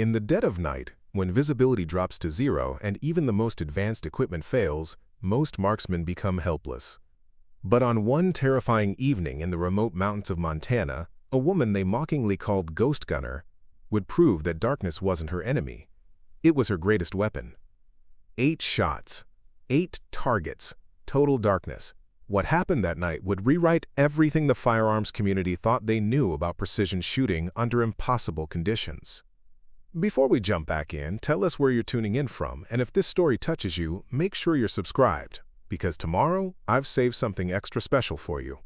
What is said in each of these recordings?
In the dead of night, when visibility drops to zero and even the most advanced equipment fails, most marksmen become helpless. But on one terrifying evening in the remote mountains of Montana, a woman they mockingly called Ghost Gunner would prove that darkness wasn't her enemy. It was her greatest weapon. 8 shots, 8 targets, total darkness. What happened that night would rewrite everything the firearms community thought they knew about precision shooting under impossible conditions. Before we jump back in, tell us where you're tuning in from, and if this story touches you, make sure you're subscribed, because tomorrow I've saved something extra special for you.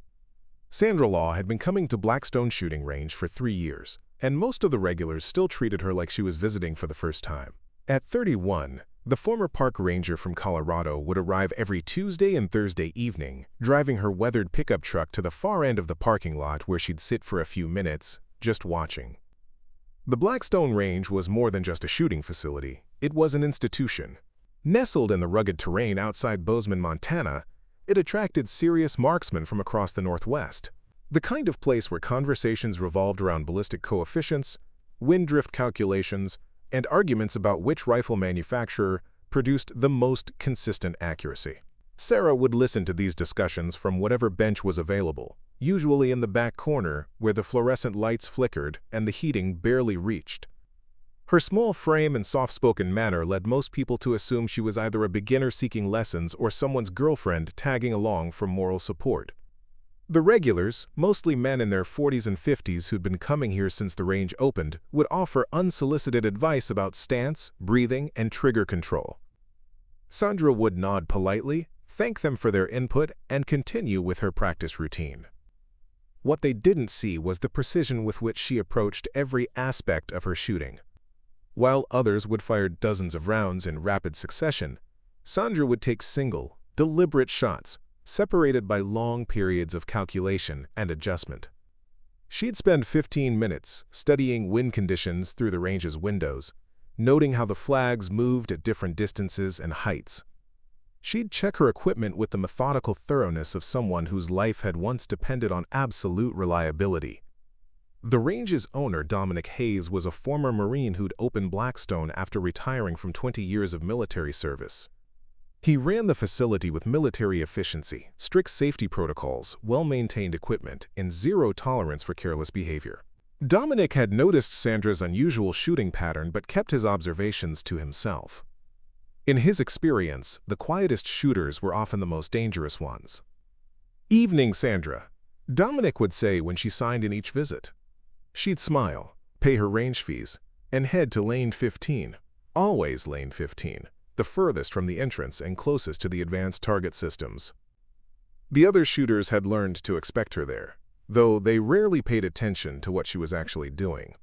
Sandra Law had been coming to Blackstone Shooting Range for 3 years, and most of the regulars still treated her like she was visiting for the first time. At 31, the former park ranger from Colorado would arrive every Tuesday and Thursday evening, driving her weathered pickup truck to the far end of the parking lot where she'd sit for a few minutes, just watching. The Blackstone Range was more than just a shooting facility. It was an institution. Nestled in the rugged terrain outside Bozeman, Montana, it attracted serious marksmen from across the Northwest. The kind of place where conversations revolved around ballistic coefficients, wind drift calculations, and arguments about which rifle manufacturer produced the most consistent accuracy. Sarah would listen to these discussions from whatever bench was available, usually in the back corner where the fluorescent lights flickered and the heating barely reached. Her small frame and soft-spoken manner led most people to assume she was either a beginner seeking lessons or someone's girlfriend tagging along for moral support. The regulars, mostly men in their 40s and 50s who'd been coming here since the range opened, would offer unsolicited advice about stance, breathing, and trigger control. Sandra would nod politely, thank them for their input, and continue with her practice routine. What they didn't see was the precision with which she approached every aspect of her shooting. While others would fire dozens of rounds in rapid succession, Sandra would take single, deliberate shots, separated by long periods of calculation and adjustment. She'd spend 15 minutes studying wind conditions through the range's windows, noting how the flags moved at different distances and heights. She'd check her equipment with the methodical thoroughness of someone whose life had once depended on absolute reliability. The range's owner, Dominic Hayes, was a former Marine who'd opened Blackstone after retiring from 20 years of military service. He ran the facility with military efficiency, strict safety protocols, well-maintained equipment, and zero tolerance for careless behavior. Dominic had noticed Sandra's unusual shooting pattern but kept his observations to himself. In his experience, the quietest shooters were often the most dangerous ones. "Evening, Sandra," Dominic would say when she signed in each visit. She'd smile, pay her range fees, and head to lane 15, always lane 15, the furthest from the entrance and closest to the advanced target systems. The other shooters had learned to expect her there, though they rarely paid attention to what she was actually doing.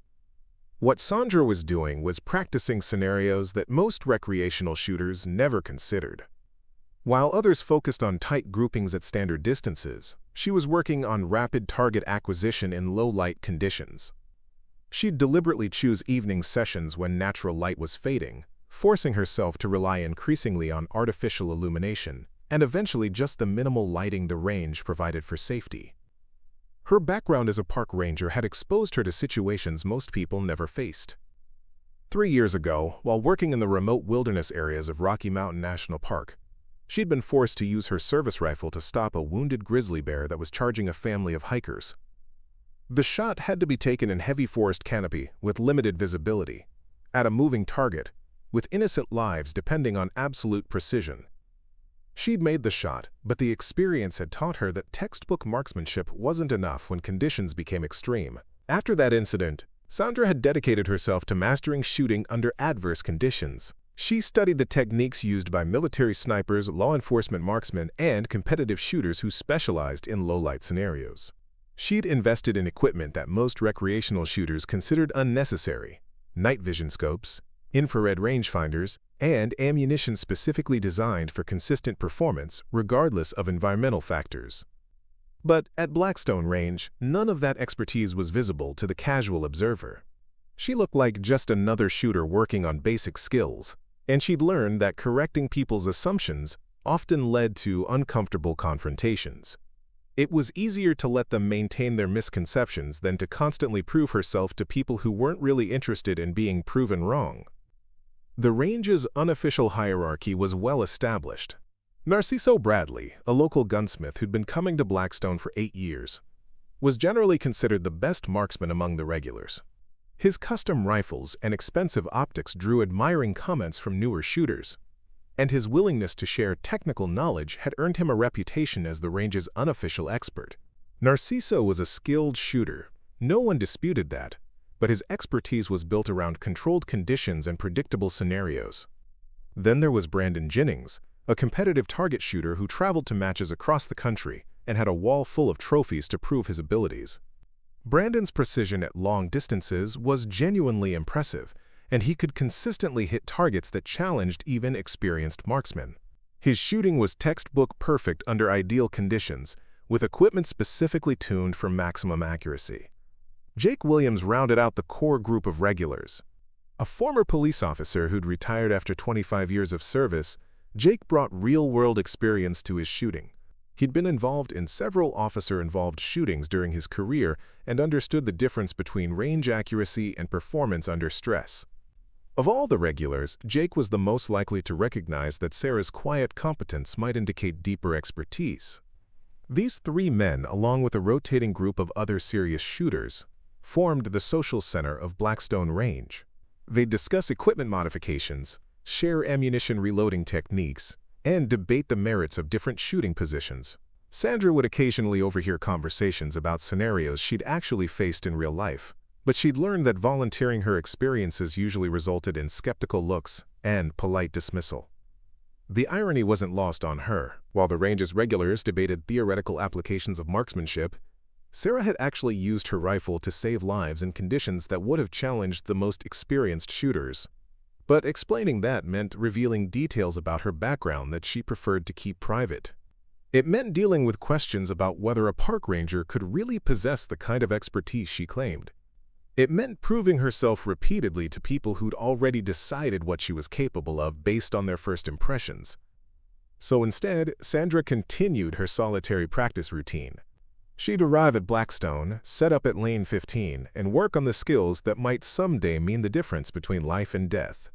What Sandra was doing was practicing scenarios that most recreational shooters never considered. While others focused on tight groupings at standard distances, she was working on rapid target acquisition in low-light conditions. She'd deliberately choose evening sessions when natural light was fading, forcing herself to rely increasingly on artificial illumination and eventually just the minimal lighting the range provided for safety. Her background as a park ranger had exposed her to situations most people never faced. 3 years ago, while working in the remote wilderness areas of Rocky Mountain National Park, she'd been forced to use her service rifle to stop a wounded grizzly bear that was charging a family of hikers. The shot had to be taken in heavy forest canopy with limited visibility, at a moving target, with innocent lives depending on absolute precision. She'd made the shot, but the experience had taught her that textbook marksmanship wasn't enough when conditions became extreme. After that incident, Sandra had dedicated herself to mastering shooting under adverse conditions. She studied the techniques used by military snipers, law enforcement marksmen, and competitive shooters who specialized in low-light scenarios. She'd invested in equipment that most recreational shooters considered unnecessary: night vision scopes, infrared rangefinders, and ammunition specifically designed for consistent performance regardless of environmental factors. But at Blackstone Range, none of that expertise was visible to the casual observer. She looked like just another shooter working on basic skills, and she'd learned that correcting people's assumptions often led to uncomfortable confrontations. It was easier to let them maintain their misconceptions than to constantly prove herself to people who weren't really interested in being proven wrong. The range's unofficial hierarchy was well established. Narciso Bradley, a local gunsmith who'd been coming to Blackstone for 8 years, was generally considered the best marksman among the regulars. His custom rifles and expensive optics drew admiring comments from newer shooters, and his willingness to share technical knowledge had earned him a reputation as the range's unofficial expert. Narciso was a skilled shooter, no one disputed that, but his expertise was built around controlled conditions and predictable scenarios. Then there was Brandon Jennings, a competitive target shooter who traveled to matches across the country and had a wall full of trophies to prove his abilities. Brandon's precision at long distances was genuinely impressive, and he could consistently hit targets that challenged even experienced marksmen. His shooting was textbook perfect under ideal conditions, with equipment specifically tuned for maximum accuracy. Jake Williams rounded out the core group of regulars. A former police officer who'd retired after 25 years of service, Jake brought real-world experience to his shooting. He'd been involved in several officer-involved shootings during his career and understood the difference between range accuracy and performance under stress. Of all the regulars, Jake was the most likely to recognize that Sarah's quiet competence might indicate deeper expertise. These 3 men, along with a rotating group of other serious shooters, formed the social center of Blackstone Range. They'd discuss equipment modifications, share ammunition reloading techniques, and debate the merits of different shooting positions. Sandra would occasionally overhear conversations about scenarios she'd actually faced in real life, but she'd learned that volunteering her experiences usually resulted in skeptical looks and polite dismissal. The irony wasn't lost on her. While the range's regulars debated theoretical applications of marksmanship, Sarah had actually used her rifle to save lives in conditions that would have challenged the most experienced shooters. But explaining that meant revealing details about her background that she preferred to keep private. It meant dealing with questions about whether a park ranger could really possess the kind of expertise she claimed. It meant proving herself repeatedly to people who'd already decided what she was capable of based on their first impressions. So instead, Sandra continued her solitary practice routine. She'd arrive at Blackstone, set up at Lane 15, and work on the skills that might someday mean the difference between life and death.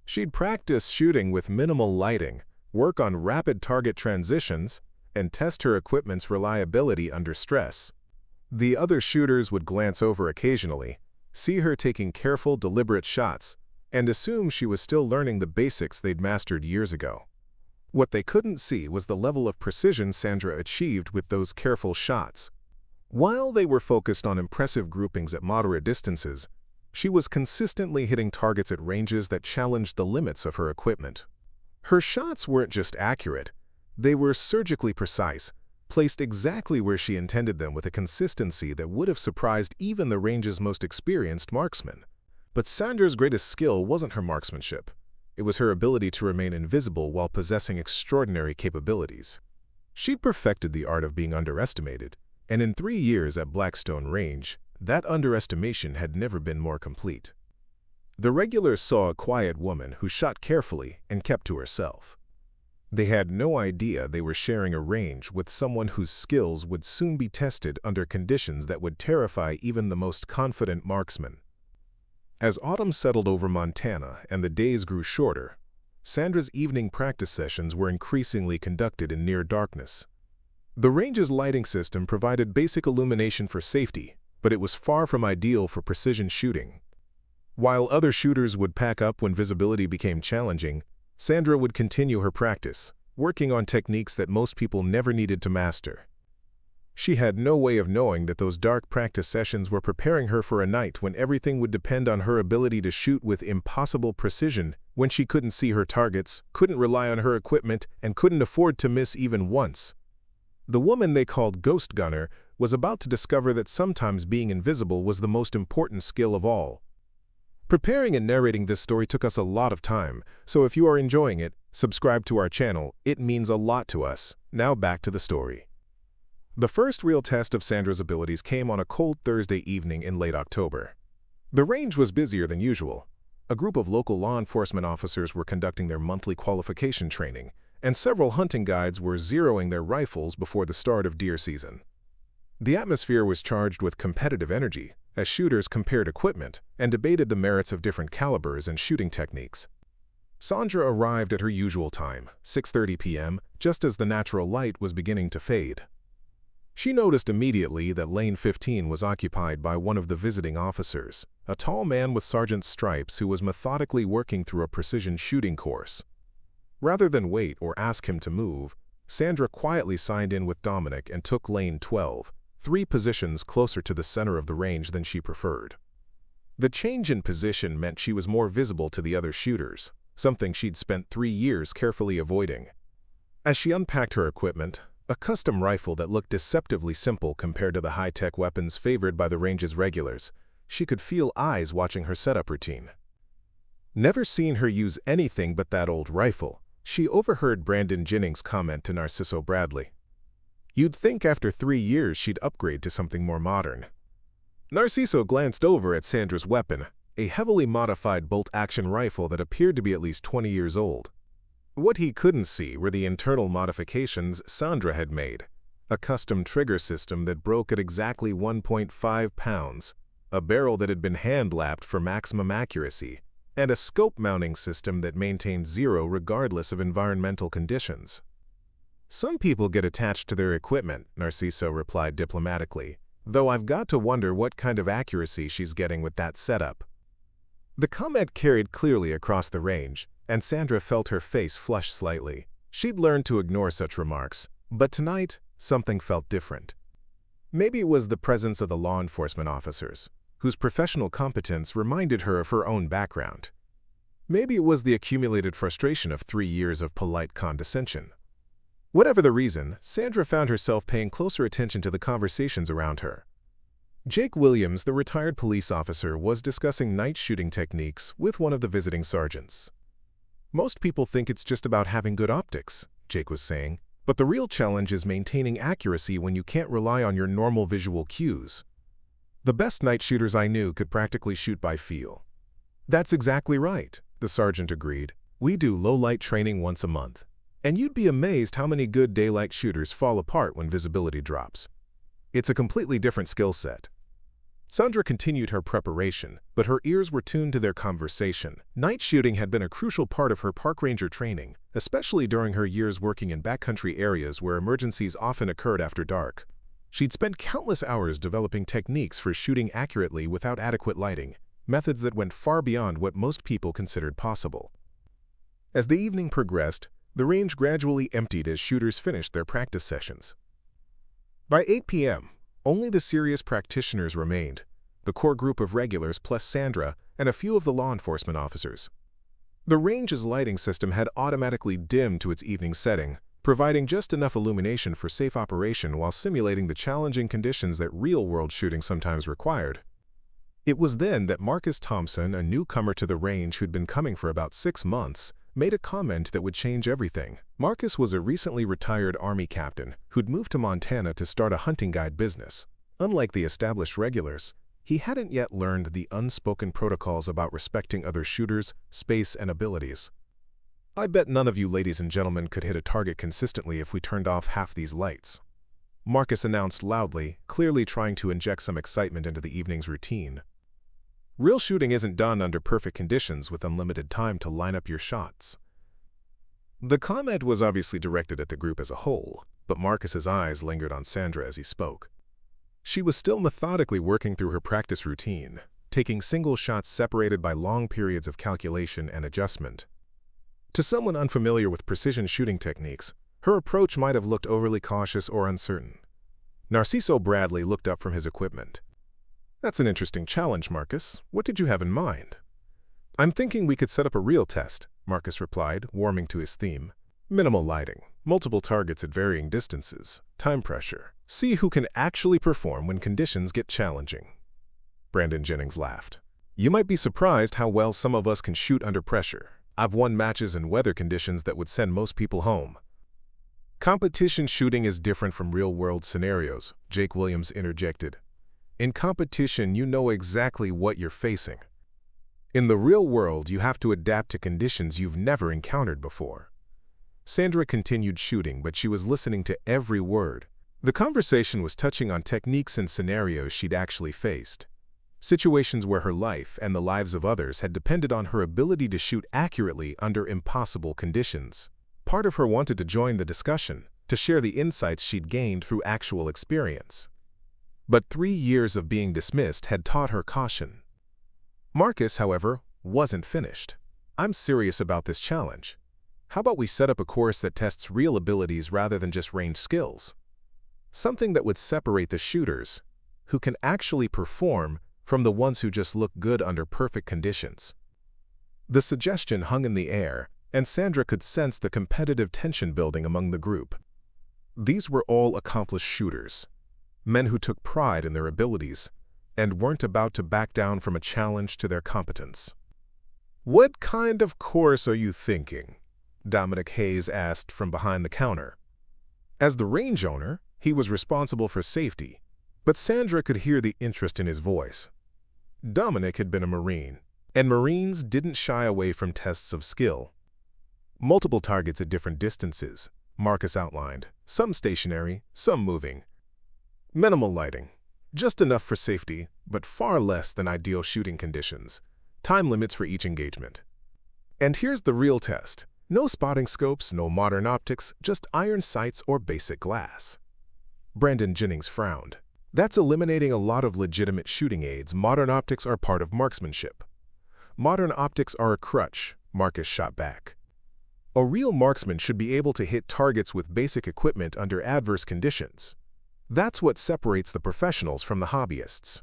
She'd practice shooting with minimal lighting, work on rapid target transitions, and test her equipment's reliability under stress. The other shooters would glance over occasionally, see her taking careful, deliberate shots, and assume she was still learning the basics they'd mastered years ago. What they couldn't see was the level of precision Sandra achieved with those careful shots. While they were focused on impressive groupings at moderate distances, she was consistently hitting targets at ranges that challenged the limits of her equipment. Her shots weren't just accurate, they were surgically precise, placed exactly where she intended them with a consistency that would have surprised even the range's most experienced marksmen. But Sandra's greatest skill wasn't her marksmanship. It was her ability to remain invisible while possessing extraordinary capabilities. She'd perfected the art of being underestimated, and in 3 years at Blackstone Range, that underestimation had never been more complete. The regulars saw a quiet woman who shot carefully and kept to herself. They had no idea they were sharing a range with someone whose skills would soon be tested under conditions that would terrify even the most confident marksman. As autumn settled over Montana and the days grew shorter, Sandra's evening practice sessions were increasingly conducted in near darkness. The range's lighting system provided basic illumination for safety, but it was far from ideal for precision shooting. While other shooters would pack up when visibility became challenging, Sandra would continue her practice, working on techniques that most people never needed to master. She had no way of knowing that those dark practice sessions were preparing her for a night when everything would depend on her ability to shoot with impossible precision, when she couldn't see her targets, couldn't rely on her equipment, and couldn't afford to miss even once. The woman they called Ghost Gunner was about to discover that sometimes being invisible was the most important skill of all. Preparing and narrating this story took us a lot of time, so if you are enjoying it, subscribe to our channel. It means a lot to us. Now back to the story. The first real test of Sandra's abilities came on a cold Thursday evening in late October. The range was busier than usual. A group of local law enforcement officers were conducting their monthly qualification training, and several hunting guides were zeroing their rifles before the start of deer season. The atmosphere was charged with competitive energy, as shooters compared equipment and debated the merits of different calibers and shooting techniques. Sandra arrived at her usual time, 6:30 p.m., just as the natural light was beginning to fade. She noticed immediately that Lane 15 was occupied by one of the visiting officers, a tall man with sergeant's stripes who was methodically working through a precision shooting course. Rather than wait or ask him to move, Sandra quietly signed in with Dominic and took Lane 12, 3 positions closer to the center of the range than she preferred. The change in position meant she was more visible to the other shooters, something she'd spent 3 years carefully avoiding. As she unpacked her equipment, a custom rifle that looked deceptively simple compared to the high-tech weapons favored by the range's regulars, she could feel eyes watching her setup routine. Never seen her use anything but that old rifle, she overheard Brandon Jennings' comment to Narciso Bradley. You'd think after 3 years she'd upgrade to something more modern. Narciso glanced over at Sandra's weapon, a heavily modified bolt-action rifle that appeared to be at least 20 years old. What he couldn't see were the internal modifications Sandra had made, a custom trigger system that broke at exactly 1.5 pounds, a barrel that had been hand-lapped for maximum accuracy, and a scope mounting system that maintained zero regardless of environmental conditions. Some people get attached to their equipment, Narciso replied diplomatically, though I've got to wonder what kind of accuracy she's getting with that setup. The comment carried clearly across the range, and Sandra felt her face flush slightly. She'd learned to ignore such remarks, but tonight, something felt different. Maybe it was the presence of the law enforcement officers, whose professional competence reminded her of her own background. Maybe it was the accumulated frustration of 3 years of polite condescension. Whatever the reason, Sandra found herself paying closer attention to the conversations around her. Jake Williams, the retired police officer, was discussing night shooting techniques with one of the visiting sergeants. Most people think it's just about having good optics, Jake was saying, but the real challenge is maintaining accuracy when you can't rely on your normal visual cues. The best night shooters I knew could practically shoot by feel. That's exactly right, the sergeant agreed. We do low-light training once a month, and you'd be amazed how many good daylight shooters fall apart when visibility drops. It's a completely different skill set. Sandra continued her preparation, but her ears were tuned to their conversation. Night shooting had been a crucial part of her park ranger training, especially during her years working in backcountry areas where emergencies often occurred after dark. She'd spent countless hours developing techniques for shooting accurately without adequate lighting, methods that went far beyond what most people considered possible. As the evening progressed, the range gradually emptied as shooters finished their practice sessions. By 8 p.m., only the serious practitioners remained, the core group of regulars plus Sandra and a few of the law enforcement officers. The range's lighting system had automatically dimmed to its evening setting, providing just enough illumination for safe operation while simulating the challenging conditions that real-world shooting sometimes required. It was then that Marcus Thompson, a newcomer to the range who'd been coming for about 6 months, made a comment that would change everything. Marcus was a recently retired Army captain who'd moved to Montana to start a hunting guide business. Unlike the established regulars, he hadn't yet learned the unspoken protocols about respecting other shooters, space, and abilities. I bet none of you ladies and gentlemen could hit a target consistently if we turned off half these lights, Marcus announced loudly, clearly trying to inject some excitement into the evening's routine. Real shooting isn't done under perfect conditions with unlimited time to line up your shots. The comment was obviously directed at the group as a whole, but Marcus's eyes lingered on Sandra as he spoke. She was still methodically working through her practice routine, taking single shots separated by long periods of calculation and adjustment. To someone unfamiliar with precision shooting techniques, her approach might have looked overly cautious or uncertain. Narciso Bradley looked up from his equipment. "That's an interesting challenge, Marcus. What did you have in mind?" "I'm thinking we could set up a real test," Marcus replied, warming to his theme. "Minimal lighting, multiple targets at varying distances, time pressure. See who can actually perform when conditions get challenging." Brandon Jennings laughed. "You might be surprised how well some of us can shoot under pressure. I've won matches in weather conditions that would send most people home." "Competition shooting is different from real-world scenarios," Jake Williams interjected. "In competition, you know exactly what you're facing. In the real world, you have to adapt to conditions you've never encountered before." Sandra continued shooting, but she was listening to every word. The conversation was touching on techniques and scenarios she'd actually faced. Situations where her life and the lives of others had depended on her ability to shoot accurately under impossible conditions. Part of her wanted to join the discussion, to share the insights she'd gained through actual experience. But 3 years of being dismissed had taught her caution. Marcus, however, wasn't finished. "I'm serious about this challenge. How about we set up a course that tests real abilities rather than just range skills? Something that would separate the shooters, who can actually perform, from the ones who just look good under perfect conditions." The suggestion hung in the air, and Sandra could sense the competitive tension building among the group. These were all accomplished shooters, men who took pride in their abilities and weren't about to back down from a challenge to their competence. "What kind of course are you thinking?" Dominic Hayes asked from behind the counter. As the range owner, he was responsible for safety, but Sandra could hear the interest in his voice. Dominic had been a Marine, and Marines didn't shy away from tests of skill. "Multiple targets at different distances," Marcus outlined, "some stationary, some moving. Minimal lighting, just enough for safety, but far less than ideal shooting conditions. Time limits for each engagement. And here's the real test. No spotting scopes, no modern optics, just iron sights or basic glass." Brandon Jennings frowned. "That's eliminating a lot of legitimate shooting aids. Modern optics are part of marksmanship." "Modern optics are a crutch," Marcus shot back. "A real marksman should be able to hit targets with basic equipment under adverse conditions. That's what separates the professionals from the hobbyists."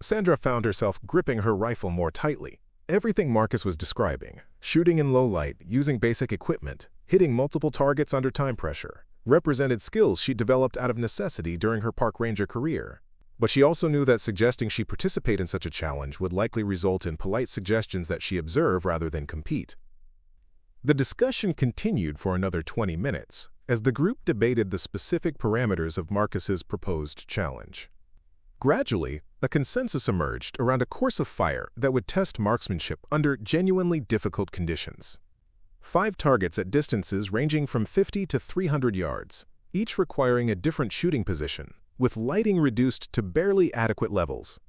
Sandra found herself gripping her rifle more tightly. Everything Marcus was describing, shooting in low light, using basic equipment, hitting multiple targets under time pressure, represented skills she developed out of necessity during her park ranger career. But she also knew that suggesting she participate in such a challenge would likely result in polite suggestions that she observe rather than compete. The discussion continued for another 20 minutes, as the group debated the specific parameters of Marcus's proposed challenge. Gradually, a consensus emerged around a course of fire that would test marksmanship under genuinely difficult conditions. 5 targets at distances ranging from 50 to 300 yards, each requiring a different shooting position, with lighting reduced to barely adequate levels.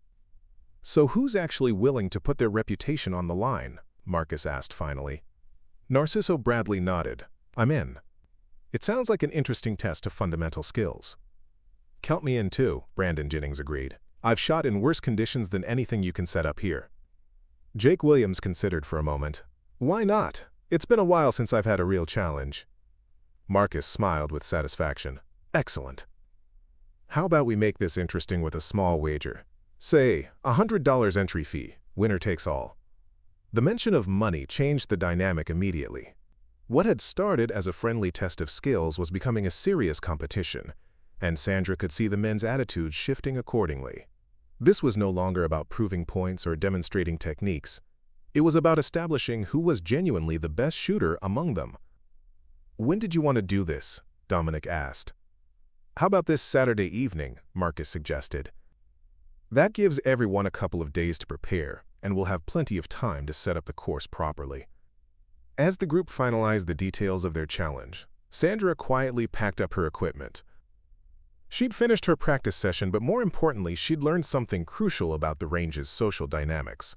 "So who's actually willing to put their reputation on the line?" Marcus asked finally. Narciso Bradley nodded. "I'm in. It sounds like an interesting test of fundamental skills." "Count me in too," Brandon Jennings agreed. "I've shot in worse conditions than anything you can set up here." Jake Williams considered for a moment. "Why not? It's been a while since I've had a real challenge." Marcus smiled with satisfaction. "Excellent. How about we make this interesting with a small wager? Say, $100 entry fee, winner takes all." The mention of money changed the dynamic immediately. What had started as a friendly test of skills was becoming a serious competition, and Sandra could see the men's attitudes shifting accordingly. This was no longer about proving points or demonstrating techniques. It was about establishing who was genuinely the best shooter among them. "When did you want to do this?" Dominic asked. "How about this Saturday evening?" Marcus suggested. "That gives everyone a couple of days to prepare, and we'll have plenty of time to set up the course properly." As the group finalized the details of their challenge, Sandra quietly packed up her equipment. She'd finished her practice session, but more importantly, she'd learned something crucial about the range's social dynamics.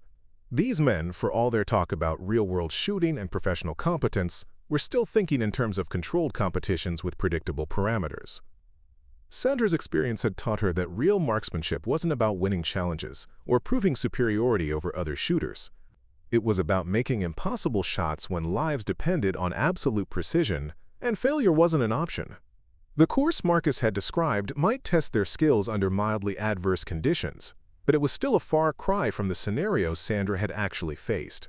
These men, for all their talk about real-world shooting and professional competence, were still thinking in terms of controlled competitions with predictable parameters. Sandra's experience had taught her that real marksmanship wasn't about winning challenges or proving superiority over other shooters. It was about making impossible shots when lives depended on absolute precision, and failure wasn't an option. The course Marcus had described might test their skills under mildly adverse conditions, but it was still a far cry from the scenarios Sandra had actually faced.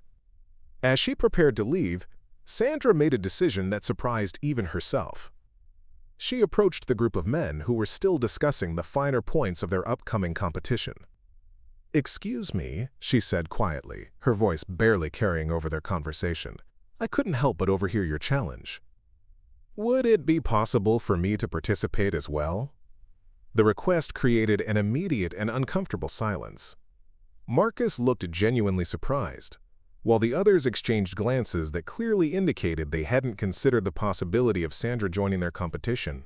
As she prepared to leave, Sandra made a decision that surprised even herself. She approached the group of men who were still discussing the finer points of their upcoming competition. "Excuse me," she said quietly, her voice barely carrying over their conversation. "I couldn't help but overhear your challenge. Would it be possible for me to participate as well?" The request created an immediate and uncomfortable silence. Marcus looked genuinely surprised. while the others exchanged glances that clearly indicated they hadn't considered the possibility of Sandra joining their competition.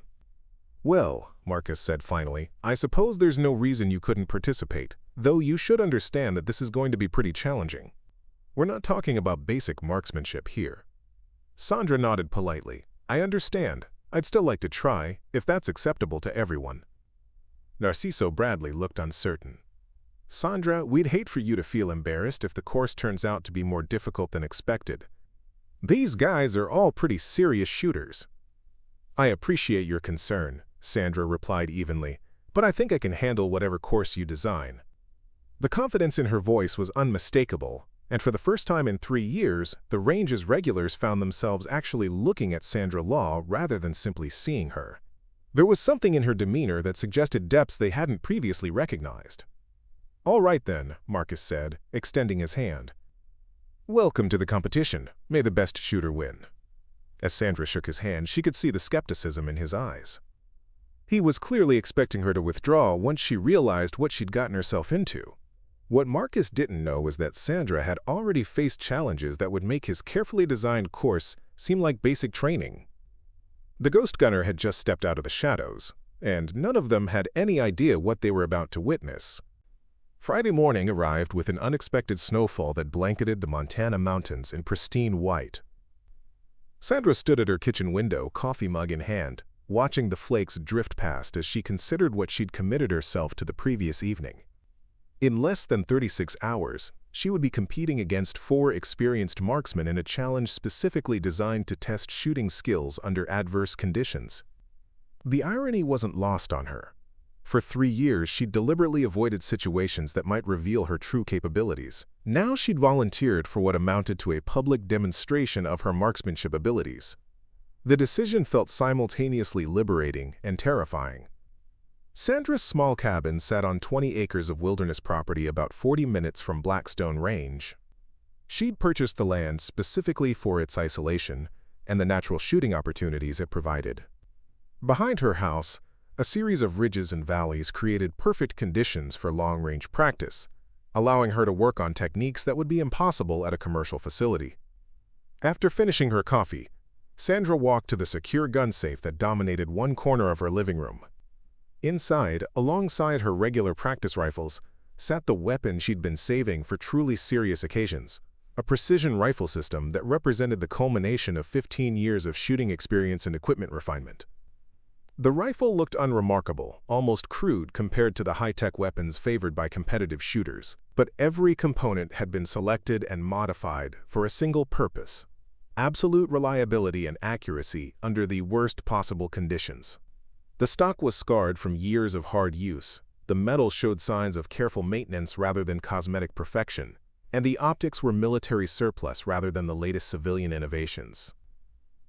"Well," Marcus said finally, "I suppose there's no reason you couldn't participate, though you should understand that this is going to be pretty challenging. We're not talking about basic marksmanship here." Sandra nodded politely. "I understand. I'd still like to try, if that's acceptable to everyone." Narciso Bradley looked uncertain. "Sandra, we'd hate for you to feel embarrassed if the course turns out to be more difficult than expected. These guys are all pretty serious shooters." "I appreciate your concern," Sandra replied evenly, "but I think I can handle whatever course you design." The confidence in her voice was unmistakable, and for the first time in 3 years, the range's regulars found themselves actually looking at Sandra Law rather than simply seeing her. There was something in her demeanor that suggested depths they hadn't previously recognized. "All right then," Marcus said, extending his hand. "Welcome to the competition. May the best shooter win." As Sandra shook his hand, she could see the skepticism in his eyes. He was clearly expecting her to withdraw once she realized what she'd gotten herself into. What Marcus didn't know was that Sandra had already faced challenges that would make his carefully designed course seem like basic training. The ghost gunner had just stepped out of the shadows, and none of them had any idea what they were about to witness. Friday morning arrived with an unexpected snowfall that blanketed the Montana mountains in pristine white. Sandra stood at her kitchen window, coffee mug in hand, watching the flakes drift past as she considered what she'd committed herself to the previous evening. In less than 36 hours, she would be competing against 4 experienced marksmen in a challenge specifically designed to test shooting skills under adverse conditions. The irony wasn't lost on her. For 3 years, she'd deliberately avoided situations that might reveal her true capabilities. Now she'd volunteered for what amounted to a public demonstration of her marksmanship abilities. The decision felt simultaneously liberating and terrifying. Sandra's small cabin sat on 20 acres of wilderness property about 40 minutes from Blackstone Range. She'd purchased the land specifically for its isolation and the natural shooting opportunities it provided. Behind her house, a series of ridges and valleys created perfect conditions for long-range practice, allowing her to work on techniques that would be impossible at a commercial facility. After finishing her coffee, Sandra walked to the secure gun safe that dominated one corner of her living room. Inside, alongside her regular practice rifles, sat the weapon she'd been saving for truly serious occasions, a precision rifle system that represented the culmination of 15 years of shooting experience and equipment refinement. The rifle looked unremarkable, almost crude compared to the high-tech weapons favored by competitive shooters, but every component had been selected and modified for a single purpose: absolute reliability and accuracy under the worst possible conditions. The stock was scarred from years of hard use, the metal showed signs of careful maintenance rather than cosmetic perfection, and the optics were military surplus rather than the latest civilian innovations.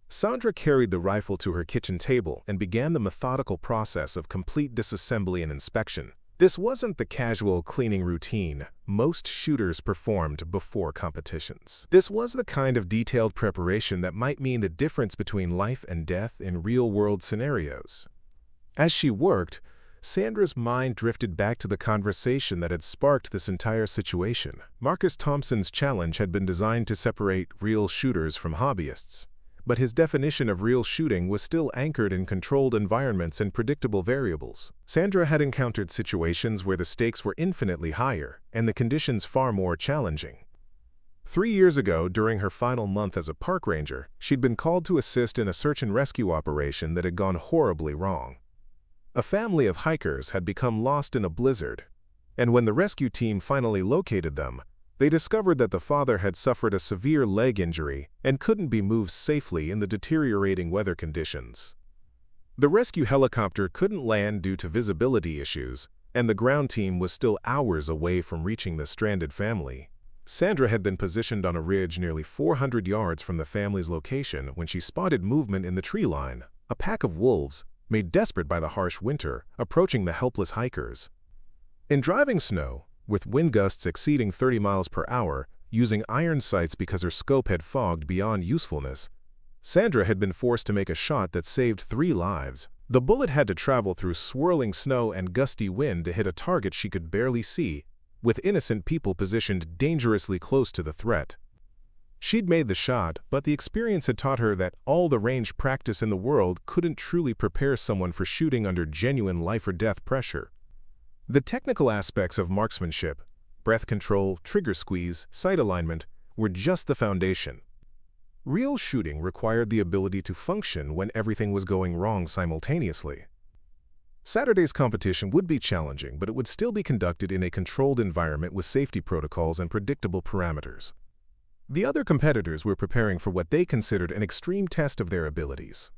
Sandra carried the rifle to her kitchen table and began the methodical process of complete disassembly and inspection. This wasn't the casual cleaning routine most shooters performed before competitions. This was the kind of detailed preparation that might mean the difference between life and death in real-world scenarios. As she worked, Sandra's mind drifted back to the conversation that had sparked this entire situation. Marcus Thompson's challenge had been designed to separate real shooters from hobbyists, but his definition of real shooting was still anchored in controlled environments and predictable variables. Sandra had encountered situations where the stakes were infinitely higher and the conditions far more challenging. 3 years ago, during her final month as a park ranger, she'd been called to assist in a search and rescue operation that had gone horribly wrong. A family of hikers had become lost in a blizzard, and when the rescue team finally located them, they discovered that the father had suffered a severe leg injury and couldn't be moved safely in the deteriorating weather conditions. The rescue helicopter couldn't land due to visibility issues, and the ground team was still hours away from reaching the stranded family. Sandra had been positioned on a ridge nearly 400 yards from the family's location when she spotted movement in the tree line, a pack of wolves, made desperate by the harsh winter, approaching the helpless hikers. In driving snow, with wind gusts exceeding 30 miles per hour, using iron sights because her scope had fogged beyond usefulness, Sandra had been forced to make a shot that saved 3 lives. The bullet had to travel through swirling snow and gusty wind to hit a target she could barely see, with innocent people positioned dangerously close to the threat. She'd made the shot, but the experience had taught her that all the range practice in the world couldn't truly prepare someone for shooting under genuine life-or-death pressure. The technical aspects of marksmanship, breath control, trigger squeeze, sight alignment, were just the foundation. Real shooting required the ability to function when everything was going wrong simultaneously. Saturday's competition would be challenging, but it would still be conducted in a controlled environment with safety protocols and predictable parameters. The other competitors were preparing for what they considered an extreme test of their abilities.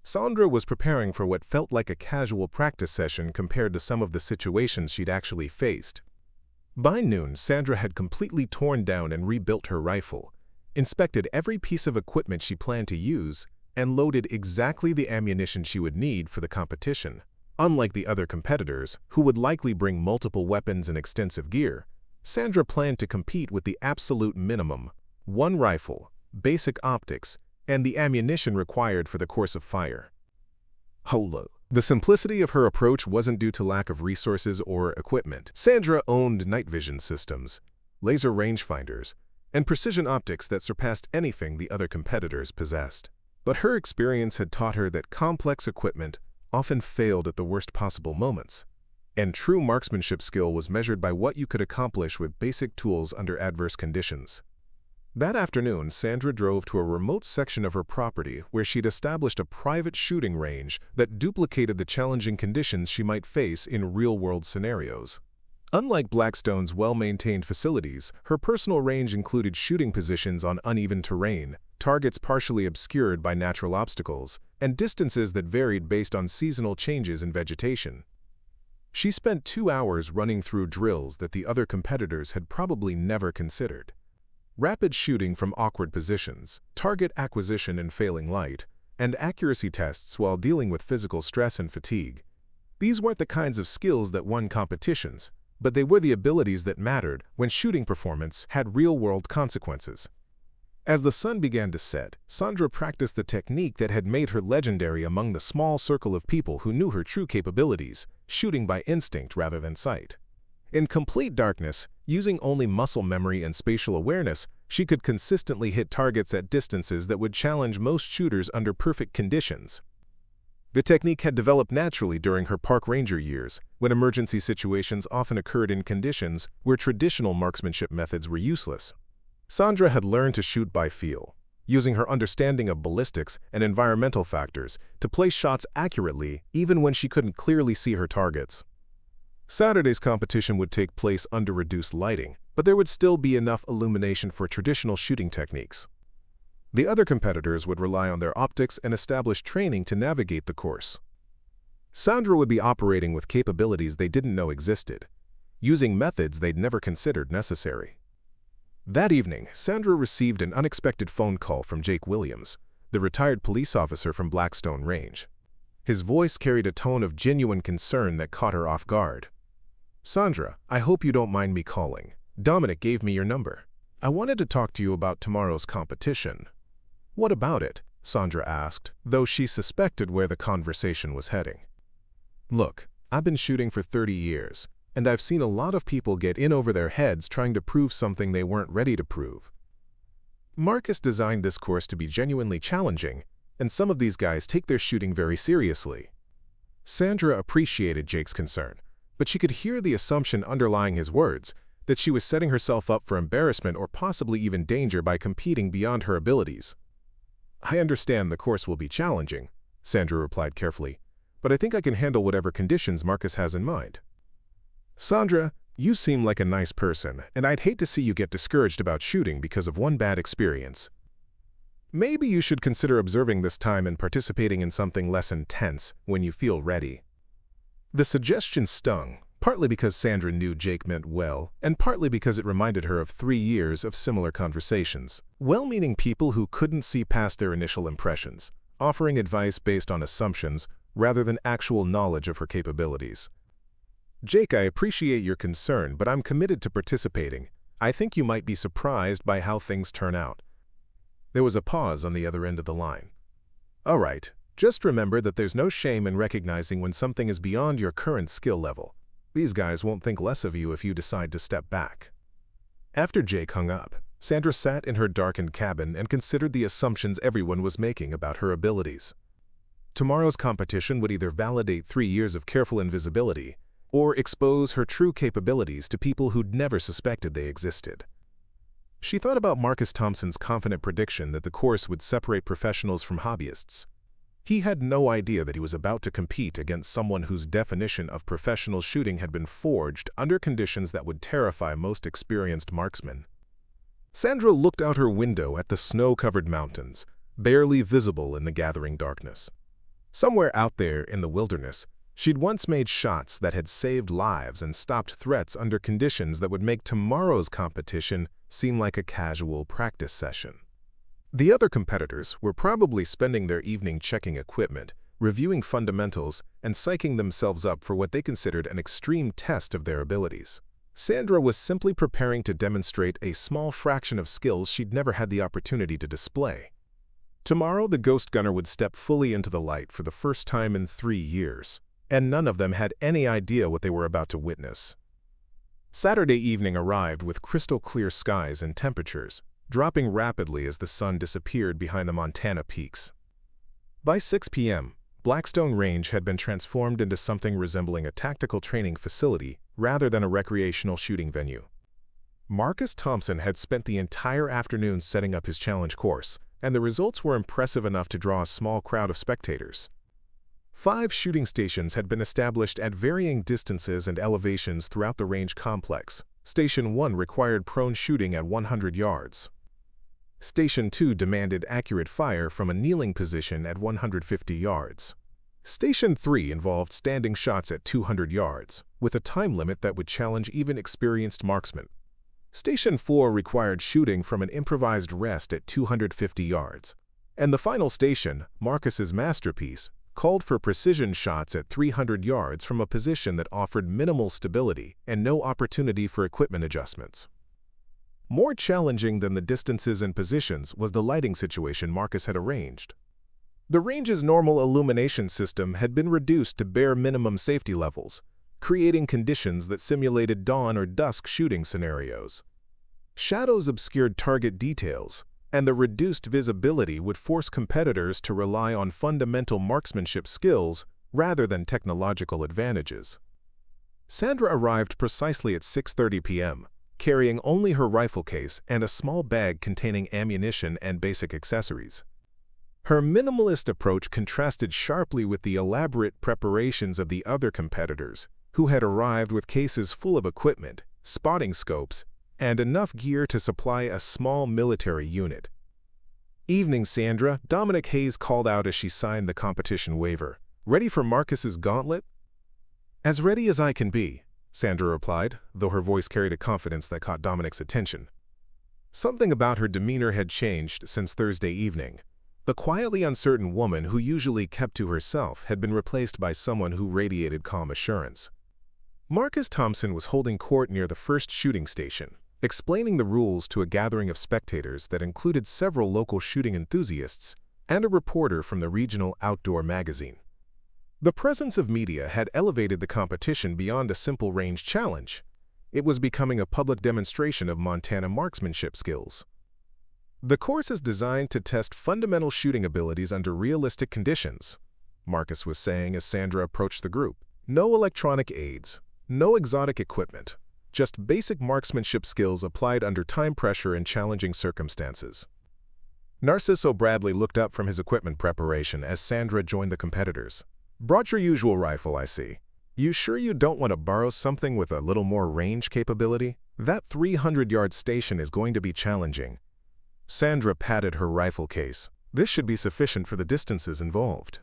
Sandra was preparing for what felt like a casual practice session compared to some of the situations she'd actually faced. By noon, Sandra had completely torn down and rebuilt her rifle, inspected every piece of equipment she planned to use, and loaded exactly the ammunition she would need for the competition. Unlike the other competitors, who would likely bring multiple weapons and extensive gear, Sandra planned to compete with the absolute minimum: one rifle, basic optics, and the ammunition required for the course of fire. Holo. The simplicity of her approach wasn't due to lack of resources or equipment. Sandra owned night vision systems, laser rangefinders, and precision optics that surpassed anything the other competitors possessed. But her experience had taught her that complex equipment often failed at the worst possible moments, and true marksmanship skill was measured by what you could accomplish with basic tools under adverse conditions. That afternoon, Sandra drove to a remote section of her property where she'd established a private shooting range that duplicated the challenging conditions she might face in real-world scenarios. Unlike Blackstone's well-maintained facilities, her personal range included shooting positions on uneven terrain, targets partially obscured by natural obstacles, and distances that varied based on seasonal changes in vegetation. She spent 2 hours running through drills that the other competitors had probably never considered. Rapid shooting from awkward positions, target acquisition in failing light, and accuracy tests while dealing with physical stress and fatigue. These weren't the kinds of skills that won competitions, but they were the abilities that mattered when shooting performance had real-world consequences. As the sun began to set, Sandra practiced the technique that had made her legendary among the small circle of people who knew her true capabilities, shooting by instinct rather than sight. In complete darkness, using only muscle memory and spatial awareness, she could consistently hit targets at distances that would challenge most shooters under perfect conditions. The technique had developed naturally during her park ranger years, when emergency situations often occurred in conditions where traditional marksmanship methods were useless. Sandra had learned to shoot by feel, using her understanding of ballistics and environmental factors to place shots accurately even when she couldn't clearly see her targets. Saturday's competition would take place under reduced lighting, but there would still be enough illumination for traditional shooting techniques. The other competitors would rely on their optics and established training to navigate the course. Sandra would be operating with capabilities they didn't know existed, using methods they'd never considered necessary. That evening, Sandra received an unexpected phone call from Jake Williams, the retired police officer from Blackstone Range. His voice carried a tone of genuine concern that caught her off guard. "Sandra, I hope you don't mind me calling. Dominic gave me your number. I wanted to talk to you about tomorrow's competition." "What about it?" Sandra asked, though she suspected where the conversation was heading. "Look, I've been shooting for 30 years, and I've seen a lot of people get in over their heads trying to prove something they weren't ready to prove. Marcus designed this course to be genuinely challenging, and some of these guys take their shooting very seriously." Sandra appreciated Jake's concern, but she could hear the assumption underlying his words, that she was setting herself up for embarrassment or possibly even danger by competing beyond her abilities. "I understand the course will be challenging," Sandra replied carefully, "but I think I can handle whatever conditions Marcus has in mind." "Sandra, you seem like a nice person, and I'd hate to see you get discouraged about shooting because of one bad experience. Maybe you should consider observing this time and participating in something less intense when you feel ready." The suggestion stung, partly because Sandra knew Jake meant well, and partly because it reminded her of 3 years of similar conversations. Well-meaning people who couldn't see past their initial impressions, offering advice based on assumptions rather than actual knowledge of her capabilities. "Jake, I appreciate your concern, but I'm committed to participating. I think you might be surprised by how things turn out." There was a pause on the other end of the line. "All right, just remember that there's no shame in recognizing when something is beyond your current skill level. These guys won't think less of you if you decide to step back." After Jake hung up, Sandra sat in her darkened cabin and considered the assumptions everyone was making about her abilities. Tomorrow's competition would either validate 3 years of careful invisibility or expose her true capabilities to people who'd never suspected they existed. She thought about Marcus Thompson's confident prediction that the course would separate professionals from hobbyists. He had no idea that he was about to compete against someone whose definition of professional shooting had been forged under conditions that would terrify most experienced marksmen. Sandra looked out her window at the snow-covered mountains, barely visible in the gathering darkness. Somewhere out there in the wilderness, she'd once made shots that had saved lives and stopped threats under conditions that would make tomorrow's competition seem like a casual practice session. The other competitors were probably spending their evening checking equipment, reviewing fundamentals, and psyching themselves up for what they considered an extreme test of their abilities. Sandra was simply preparing to demonstrate a small fraction of skills she'd never had the opportunity to display. Tomorrow, the ghost gunner would step fully into the light for the first time in 3 years, and none of them had any idea what they were about to witness. Saturday evening arrived with crystal-clear skies and temperatures, dropping rapidly as the sun disappeared behind the Montana peaks. By 6 p.m., Blackstone Range had been transformed into something resembling a tactical training facility rather than a recreational shooting venue. Marcus Thompson had spent the entire afternoon setting up his challenge course, and the results were impressive enough to draw a small crowd of spectators. 5 shooting stations had been established at varying distances and elevations throughout the range complex. Station 1 required prone shooting at 100 yards. Station 2 demanded accurate fire from a kneeling position at 150 yards. Station 3 involved standing shots at 200 yards, with a time limit that would challenge even experienced marksmen. Station 4 required shooting from an improvised rest at 250 yards. And the final station, Marcus's masterpiece, called for precision shots at 300 yards from a position that offered minimal stability and no opportunity for equipment adjustments. More challenging than the distances and positions was the lighting situation Marcus had arranged. The range's normal illumination system had been reduced to bare minimum safety levels, creating conditions that simulated dawn or dusk shooting scenarios. Shadows obscured target details, and the reduced visibility would force competitors to rely on fundamental marksmanship skills rather than technological advantages. Sandra arrived precisely at 6:30 p.m., carrying only her rifle case and a small bag containing ammunition and basic accessories. Her minimalist approach contrasted sharply with the elaborate preparations of the other competitors, who had arrived with cases full of equipment, spotting scopes, and enough gear to supply a small military unit. "Evening, Sandra," Dominic Hayes called out as she signed the competition waiver. "Ready for Marcus's gauntlet?" "As ready as I can be," Sandra replied, though her voice carried a confidence that caught Dominic's attention. Something about her demeanor had changed since Thursday evening. The quietly uncertain woman who usually kept to herself had been replaced by someone who radiated calm assurance. Marcus Thompson was holding court near the first shooting station, explaining the rules to a gathering of spectators that included several local shooting enthusiasts and a reporter from the regional outdoor magazine. The presence of media had elevated the competition beyond a simple range challenge. It was becoming a public demonstration of Montana marksmanship skills. "The course is designed to test fundamental shooting abilities under realistic conditions," Marcus was saying as Sandra approached the group. "No electronic aids, no exotic equipment, just basic marksmanship skills applied under time pressure and challenging circumstances." Narciso Bradley looked up from his equipment preparation as Sandra joined the competitors. "Brought your usual rifle, I see. You sure you don't want to borrow something with a little more range capability? That 300-yard station is going to be challenging." Sandra patted her rifle case. "This should be sufficient for the distances involved."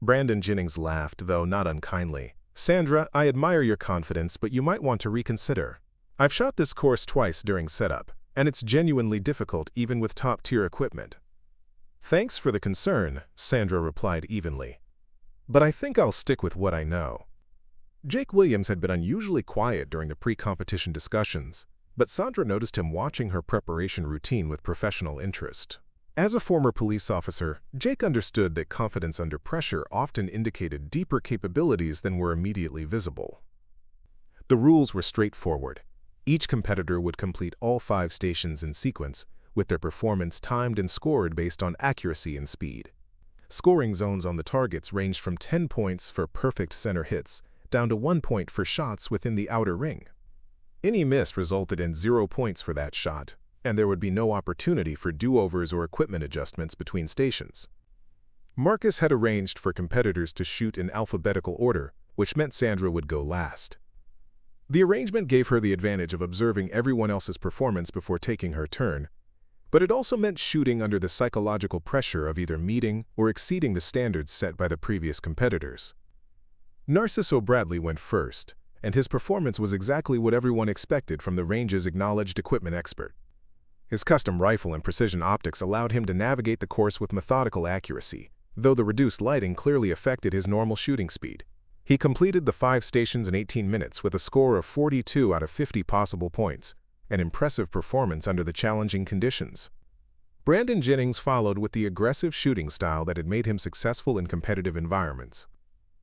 Brandon Jennings laughed, though not unkindly. "Sandra, I admire your confidence, but you might want to reconsider. I've shot this course twice during setup, and it's genuinely difficult even with top-tier equipment." "Thanks for the concern," Sandra replied evenly. "But I think I'll stick with what I know." Jake Williams had been unusually quiet during the pre-competition discussions, but Sandra noticed him watching her preparation routine with professional interest. As a former police officer, Jake understood that confidence under pressure often indicated deeper capabilities than were immediately visible. The rules were straightforward. Each competitor would complete all 5 stations in sequence, with their performance timed and scored based on accuracy and speed. Scoring zones on the targets ranged from 10 points for perfect center hits down to 1 point for shots within the outer ring. Any miss resulted in 0 points for that shot, and there would be no opportunity for do-overs or equipment adjustments between stations. Marcus had arranged for competitors to shoot in alphabetical order, which meant Sandra would go last. The arrangement gave her the advantage of observing everyone else's performance before taking her turn, but it also meant shooting under the psychological pressure of either meeting or exceeding the standards set by the previous competitors. Narciso Bradley went first, and his performance was exactly what everyone expected from the range's acknowledged equipment expert. His custom rifle and precision optics allowed him to navigate the course with methodical accuracy, though the reduced lighting clearly affected his normal shooting speed. He completed the 5 stations in 18 minutes with a score of 42 out of 50 possible points, an impressive performance under the challenging conditions. Brandon Jennings followed with the aggressive shooting style that had made him successful in competitive environments.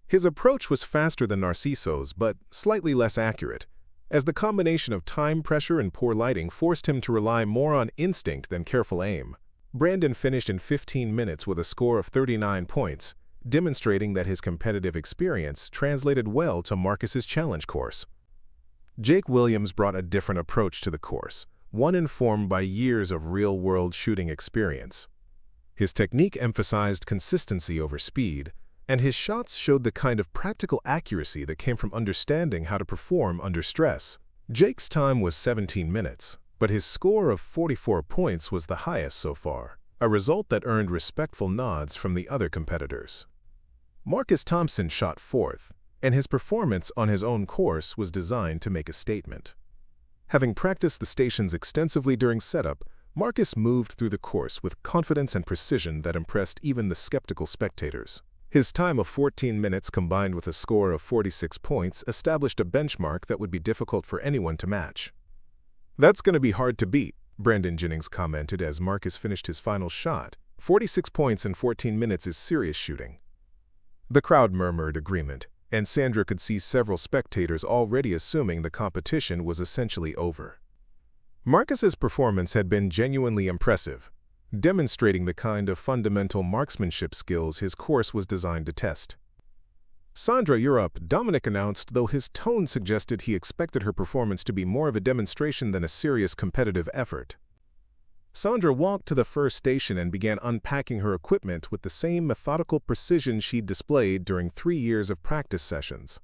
His approach was faster than Narciso's, but slightly less accurate, as the combination of time pressure and poor lighting forced him to rely more on instinct than careful aim. Brandon finished in 15 minutes with a score of 39 points, demonstrating that his competitive experience translated well to Marcus's challenge course. Jake Williams brought a different approach to the course, one informed by years of real-world shooting experience. His technique emphasized consistency over speed, and his shots showed the kind of practical accuracy that came from understanding how to perform under stress. Jake's time was 17 minutes, but his score of 44 points was the highest so far, a result that earned respectful nods from the other competitors. Marcus Thompson shot 4th, and his performance on his own course was designed to make a statement. Having practiced the stations extensively during setup, Marcus moved through the course with confidence and precision that impressed even the skeptical spectators. His time of 14 minutes combined with a score of 46 points established a benchmark that would be difficult for anyone to match. "That's going to be hard to beat," Brandon Jennings commented as Marcus finished his final shot. 46 points in 14 minutes is serious shooting. The crowd murmured agreement, and Sandra could see several spectators already assuming the competition was essentially over. Marcus's performance had been genuinely impressive, demonstrating the kind of fundamental marksmanship skills his course was designed to test. "Sandra, you're up," Dominic announced, though his tone suggested he expected her performance to be more of a demonstration than a serious competitive effort. Sandra walked to the first station and began unpacking her equipment with the same methodical precision she'd displayed during 3 years of practice sessions.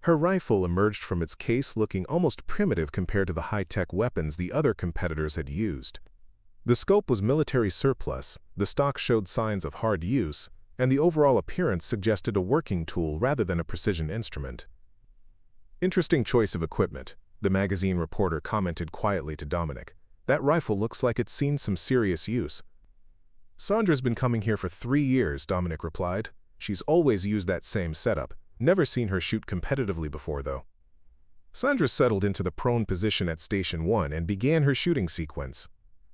Her rifle emerged from its case looking almost primitive compared to the high-tech weapons the other competitors had used. The scope was military surplus, the stock showed signs of hard use, and the overall appearance suggested a working tool rather than a precision instrument. "Interesting choice of equipment," the magazine reporter commented quietly to Dominic. "That rifle looks like it's seen some serious use." "Sandra's been coming here for 3 years," Dominic replied. "She's always used that same setup. Never seen her shoot competitively before, though." Sandra settled into the prone position at Station 1 and began her shooting sequence.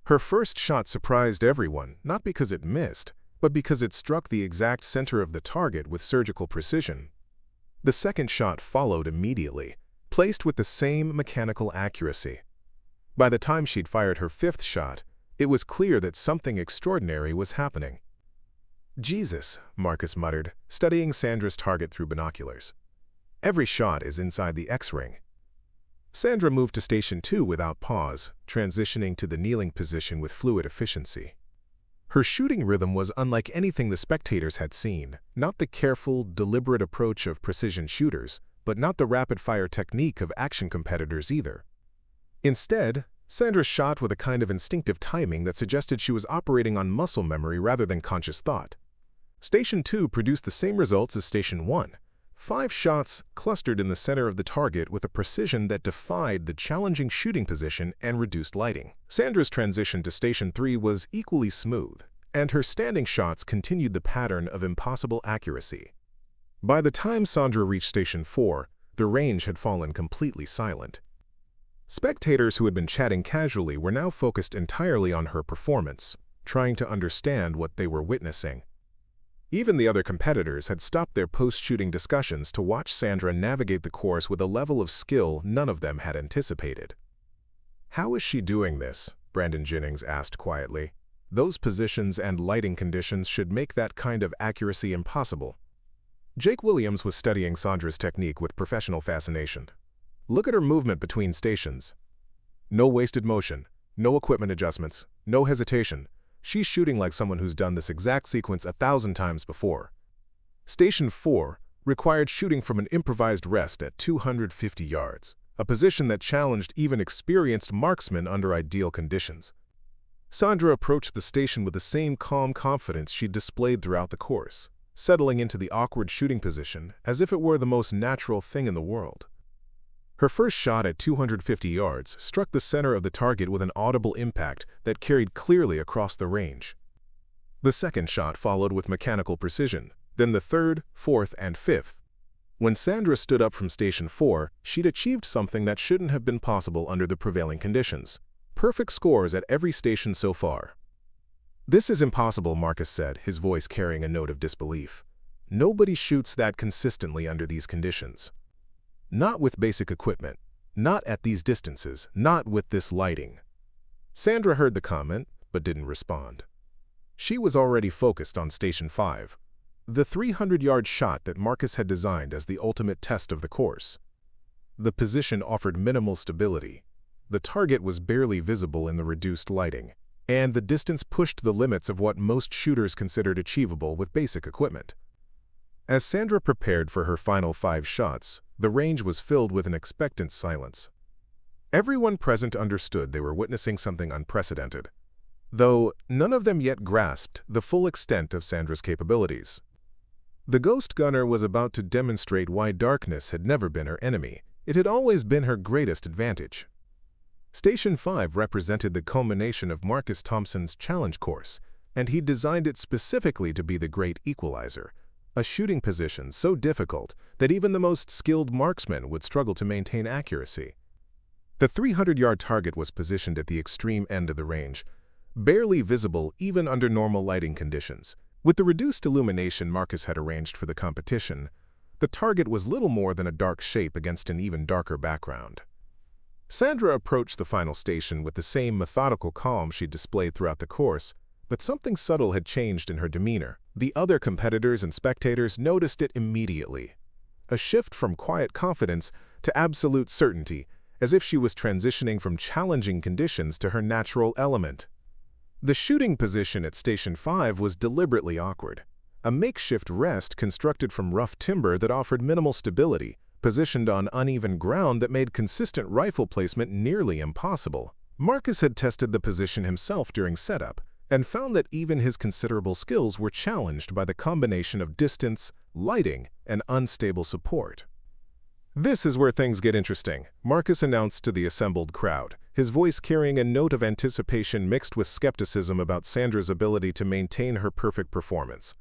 Her first shot surprised everyone, not because it missed, but because it struck the exact center of the target with surgical precision. The second shot followed immediately, placed with the same mechanical accuracy. By the time she'd fired her 5th shot, it was clear that something extraordinary was happening. "Jesus," Marcus muttered, studying Sandra's target through binoculars. "Every shot is inside the X-ring." Sandra moved to Station 2 without pause, transitioning to the kneeling position with fluid efficiency. Her shooting rhythm was unlike anything the spectators had seen, not the careful, deliberate approach of precision shooters, but not the rapid-fire technique of action competitors either. Instead, Sandra shot with a kind of instinctive timing that suggested she was operating on muscle memory rather than conscious thought. Station 2 produced the same results as Station 1. 5 shots clustered in the center of the target with a precision that defied the challenging shooting position and reduced lighting. Sandra's transition to Station 3 was equally smooth, and her standing shots continued the pattern of impossible accuracy. By the time Sandra reached Station 4, the range had fallen completely silent. Spectators who had been chatting casually were now focused entirely on her performance, trying to understand what they were witnessing. Even the other competitors had stopped their post-shooting discussions to watch Sandra navigate the course with a level of skill none of them had anticipated. "How is she doing this?" Brandon Jennings asked quietly. "Those positions and lighting conditions should make that kind of accuracy impossible." Jake Williams was studying Sandra's technique with professional fascination. "Look at her movement between stations. No wasted motion, no equipment adjustments, no hesitation. She's shooting like someone who's done this exact sequence 1,000 times before." Station 4 required shooting from an improvised rest at 250 yards, a position that challenged even experienced marksmen under ideal conditions. Sandra approached the station with the same calm confidence she'd displayed throughout the course, settling into the awkward shooting position as if it were the most natural thing in the world. Her first shot at 250 yards struck the center of the target with an audible impact that carried clearly across the range. The second shot followed with mechanical precision, then the third, fourth, and fifth. When Sandra stood up from Station 4, she'd achieved something that shouldn't have been possible under the prevailing conditions. Perfect scores at every station so far. "This is impossible," Marcus said, his voice carrying a note of disbelief. "Nobody shoots that consistently under these conditions. Not with basic equipment, not at these distances, not with this lighting." Sandra heard the comment, but didn't respond. She was already focused on Station 5, the 300-yard shot that Marcus had designed as the ultimate test of the course. The position offered minimal stability. The target was barely visible in the reduced lighting, and the distance pushed the limits of what most shooters considered achievable with basic equipment. As Sandra prepared for her final 5 shots, the range was filled with an expectant silence. Everyone present understood they were witnessing something unprecedented, though none of them yet grasped the full extent of Sandra's capabilities. The ghost gunner was about to demonstrate why darkness had never been her enemy. It had always been her greatest advantage. Station 5 represented the culmination of Marcus Thompson's challenge course, and he designed it specifically to be the great equalizer, a shooting position so difficult that even the most skilled marksman would struggle to maintain accuracy. The 300-yard target was positioned at the extreme end of the range, barely visible even under normal lighting conditions. With the reduced illumination Marcus had arranged for the competition, the target was little more than a dark shape against an even darker background. Sandra approached the final station with the same methodical calm she'd displayed throughout the course, but something subtle had changed in her demeanor. The other competitors and spectators noticed it immediately. A shift from quiet confidence to absolute certainty, as if she was transitioning from challenging conditions to her natural element. The shooting position at Station 5 was deliberately awkward. A makeshift rest constructed from rough timber that offered minimal stability, positioned on uneven ground that made consistent rifle placement nearly impossible. Marcus had tested the position himself during setup, and found that even his considerable skills were challenged by the combination of distance, lighting, and unstable support. "This is where things get interesting," Marcus announced to the assembled crowd, his voice carrying a note of anticipation mixed with skepticism about Sandra's ability to maintain her perfect performance.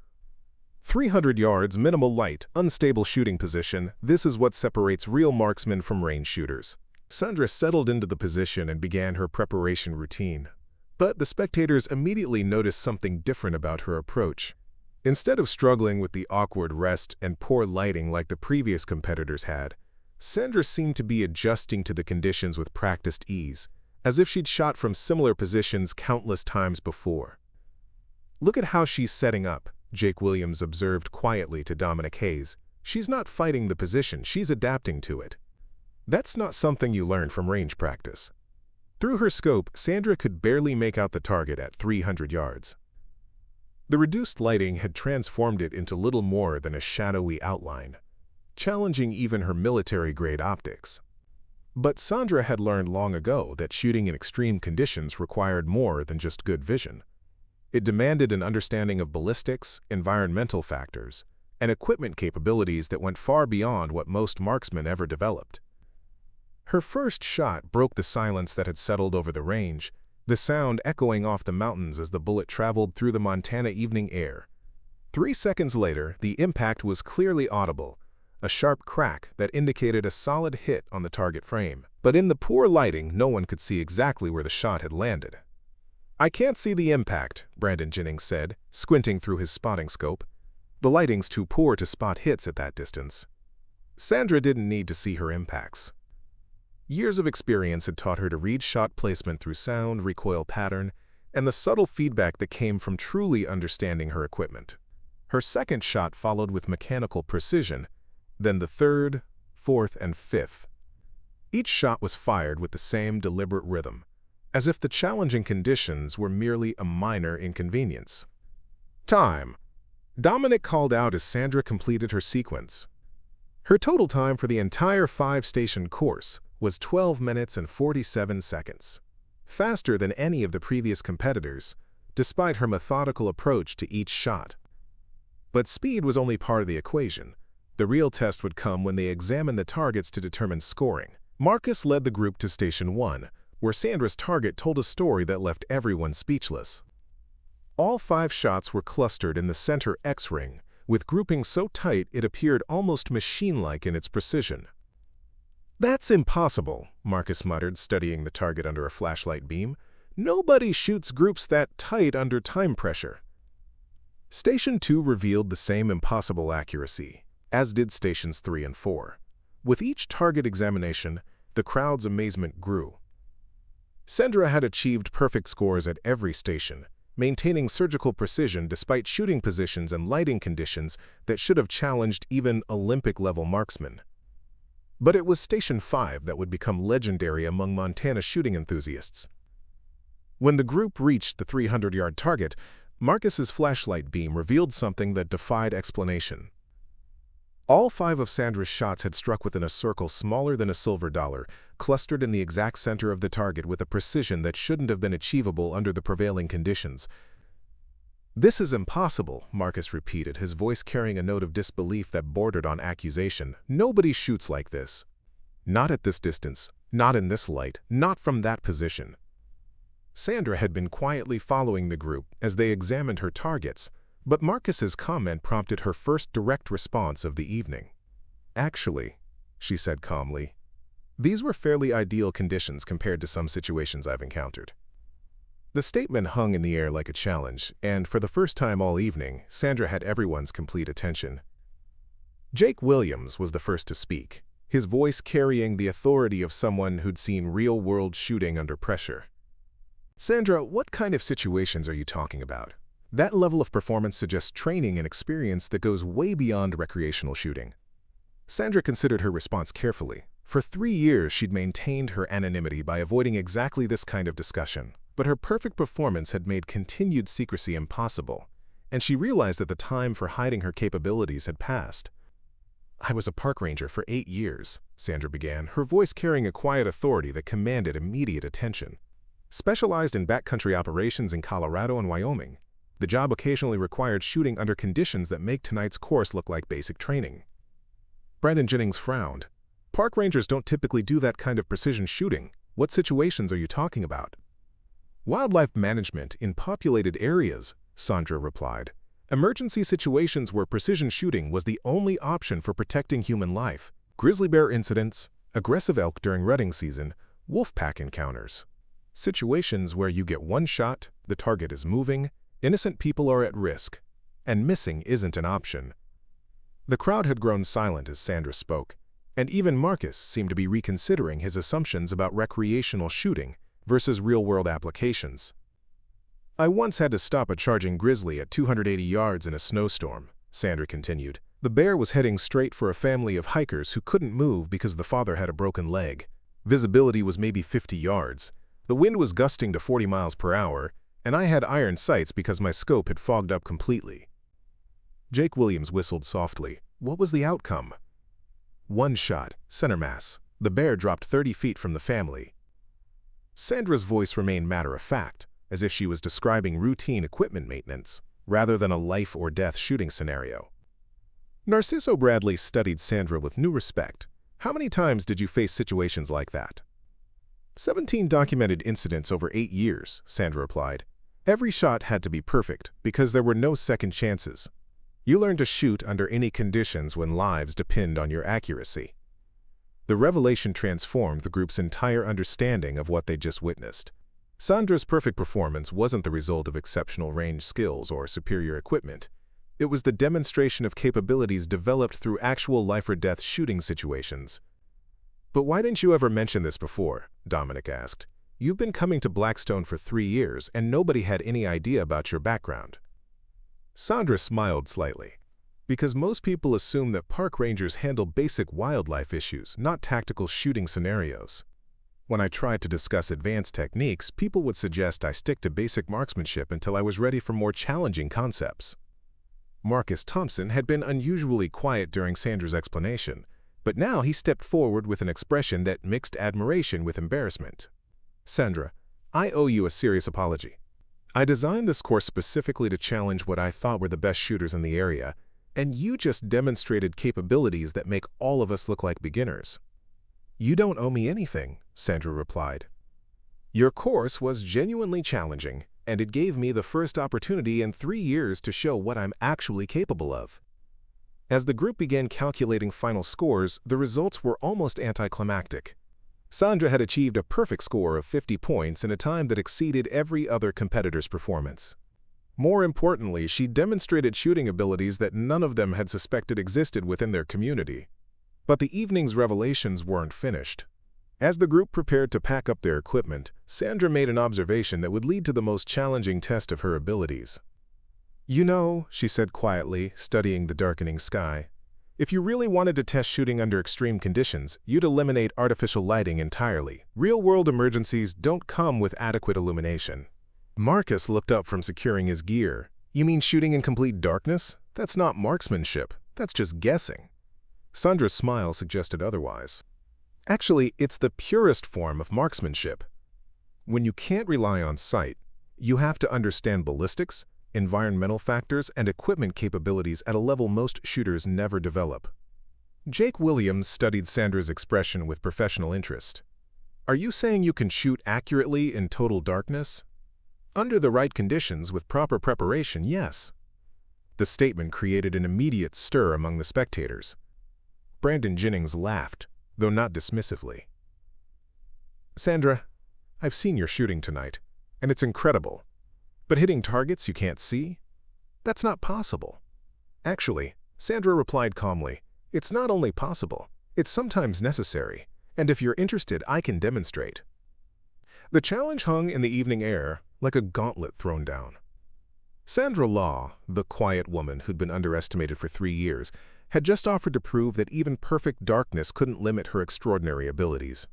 300 yards, minimal light, unstable shooting position, this is what separates real marksmen from range shooters. Sandra settled into the position and began her preparation routine. But the spectators immediately noticed something different about her approach. Instead of struggling with the awkward rest and poor lighting like the previous competitors had, Sandra seemed to be adjusting to the conditions with practiced ease, as if she'd shot from similar positions countless times before. "Look at how she's setting up," Jake Williams observed quietly to Dominic Hayes. "She's not fighting the position, she's adapting to it. That's not something you learn from range practice." Through her scope, Sandra could barely make out the target at 300 yards. The reduced lighting had transformed it into little more than a shadowy outline, challenging even her military-grade optics. But Sandra had learned long ago that shooting in extreme conditions required more than just good vision. It demanded an understanding of ballistics, environmental factors, and equipment capabilities that went far beyond what most marksmen ever developed. Her first shot broke the silence that had settled over the range, the sound echoing off the mountains as the bullet traveled through the Montana evening air. 3 seconds later, the impact was clearly audible, a sharp crack that indicated a solid hit on the target frame. But in the poor lighting, no one could see exactly where the shot had landed. "I can't see the impact," Brandon Jennings said, squinting through his spotting scope. "The lighting's too poor to spot hits at that distance." Sandra didn't need to see her impacts. Years of experience had taught her to read shot placement through sound, recoil pattern, and the subtle feedback that came from truly understanding her equipment. Her second shot followed with mechanical precision, then the third, fourth, and fifth. Each shot was fired with the same deliberate rhythm, as if the challenging conditions were merely a minor inconvenience. Time. Dominic called out as Sandra completed her sequence. Her total time for the entire 5-station course was 12 minutes and 47 seconds, faster than any of the previous competitors, despite her methodical approach to each shot. But speed was only part of the equation. The real test would come when they examined the targets to determine scoring. Marcus led the group to Station 1, where Sandra's target told a story that left everyone speechless. All 5 shots were clustered in the center X-ring, with grouping so tight it appeared almost machine-like in its precision. "That's impossible," Marcus muttered, studying the target under a flashlight beam. "Nobody shoots groups that tight under time pressure." Station 2 revealed the same impossible accuracy, as did Stations 3 and 4. With each target examination, the crowd's amazement grew. Sandra had achieved perfect scores at every station, maintaining surgical precision despite shooting positions and lighting conditions that should have challenged even Olympic-level marksmen. But it was Station 5 that would become legendary among Montana shooting enthusiasts. When the group reached the 300-yard target, Marcus's flashlight beam revealed something that defied explanation. All 5 of Sandra's shots had struck within a circle smaller than a silver dollar, clustered in the exact center of the target with a precision that shouldn't have been achievable under the prevailing conditions. "This is impossible," Marcus repeated, his voice carrying a note of disbelief that bordered on accusation. "Nobody shoots like this. Not at this distance, not in this light, not from that position." Sandra had been quietly following the group as they examined her targets, but Marcus's comment prompted her first direct response of the evening. "Actually," she said calmly, "these were fairly ideal conditions compared to some situations I've encountered." The statement hung in the air like a challenge, and for the first time all evening, Sandra had everyone's complete attention. Jake Williams was the first to speak, his voice carrying the authority of someone who'd seen real-world shooting under pressure. "Sandra, what kind of situations are you talking about? That level of performance suggests training and experience that goes way beyond recreational shooting." Sandra considered her response carefully. For 3 years, she'd maintained her anonymity by avoiding exactly this kind of discussion. But her perfect performance had made continued secrecy impossible, and she realized that the time for hiding her capabilities had passed. "I was a park ranger for 8 years, Sandra began, her voice carrying a quiet authority that commanded immediate attention. "Specialized in backcountry operations in Colorado and Wyoming. The job occasionally required shooting under conditions that make tonight's course look like basic training." Brandon Jennings frowned. "Park rangers don't typically do that kind of precision shooting. What situations are you talking about?" "Wildlife management in populated areas," Sandra replied. "Emergency situations where precision shooting was the only option for protecting human life. Grizzly bear incidents, aggressive elk during rutting season, wolf pack encounters. Situations where you get one shot, the target is moving, innocent people are at risk, and missing isn't an option." The crowd had grown silent as Sandra spoke, and even Marcus seemed to be reconsidering his assumptions about recreational shooting versus real-world applications. "I once had to stop a charging grizzly at 280 yards in a snowstorm," Sandra continued. "The bear was heading straight for a family of hikers who couldn't move because the father had a broken leg. Visibility was maybe 50 yards. The wind was gusting to 40 miles per hour, and I had iron sights because my scope had fogged up completely." Jake Williams whistled softly. "What was the outcome?" "One shot, center mass. The bear dropped 30 feet from the family." Sandra's voice remained matter-of-fact, as if she was describing routine equipment maintenance, rather than a life-or-death shooting scenario. Narciso Bradley studied Sandra with new respect. "How many times did you face situations like that?" 17 documented incidents over 8 years, Sandra replied. "Every shot had to be perfect, because there were no second chances. You learn to shoot under any conditions when lives depend on your accuracy." The revelation transformed the group's entire understanding of what they just witnessed. Sandra's perfect performance wasn't the result of exceptional range skills or superior equipment. It was the demonstration of capabilities developed through actual life-or-death shooting situations. But why didn't you ever mention this before? Dominic asked. You've been coming to Blackstone for 3 years, and nobody had any idea about your background. Sandra smiled slightly. Because most people assume that park rangers handle basic wildlife issues, not tactical shooting scenarios. When I tried to discuss advanced techniques, people would suggest I stick to basic marksmanship until I was ready for more challenging concepts. Marcus Thompson had been unusually quiet during Sandra's explanation, but now he stepped forward with an expression that mixed admiration with embarrassment. Sandra, I owe you a serious apology. I designed this course specifically to challenge what I thought were the best shooters in the area, and you just demonstrated capabilities that make all of us look like beginners. You don't owe me anything, Sandra replied. Your course was genuinely challenging, and it gave me the first opportunity in 3 years to show what I'm actually capable of. As the group began calculating final scores, the results were almost anticlimactic. Sandra had achieved a perfect score of 50 points in a time that exceeded every other competitor's performance. More importantly, she demonstrated shooting abilities that none of them had suspected existed within their community. But the evening's revelations weren't finished. As the group prepared to pack up their equipment, Sandra made an observation that would lead to the most challenging test of her abilities. You know, she said quietly, studying the darkening sky, if you really wanted to test shooting under extreme conditions, you'd eliminate artificial lighting entirely. Real-world emergencies don't come with adequate illumination. Marcus looked up from securing his gear. You mean shooting in complete darkness? That's not marksmanship. That's just guessing. Sandra's smile suggested otherwise. Actually, it's the purest form of marksmanship. When you can't rely on sight, you have to understand ballistics, environmental factors, and equipment capabilities at a level most shooters never develop. Jake Williams studied Sandra's expression with professional interest. Are you saying you can shoot accurately in total darkness? Under the right conditions with proper preparation, yes. The statement created an immediate stir among the spectators. Brandon Jennings laughed, though not dismissively. Sandra, I've seen your shooting tonight, and it's incredible. But hitting targets you can't see? That's not possible. Actually, Sandra replied calmly, it's not only possible, it's sometimes necessary, and if you're interested, I can demonstrate. The challenge hung in the evening air like a gauntlet thrown down. Sandra Law, the quiet woman who'd been underestimated for 3 years, had just offered to prove that even perfect darkness couldn't limit her extraordinary abilities.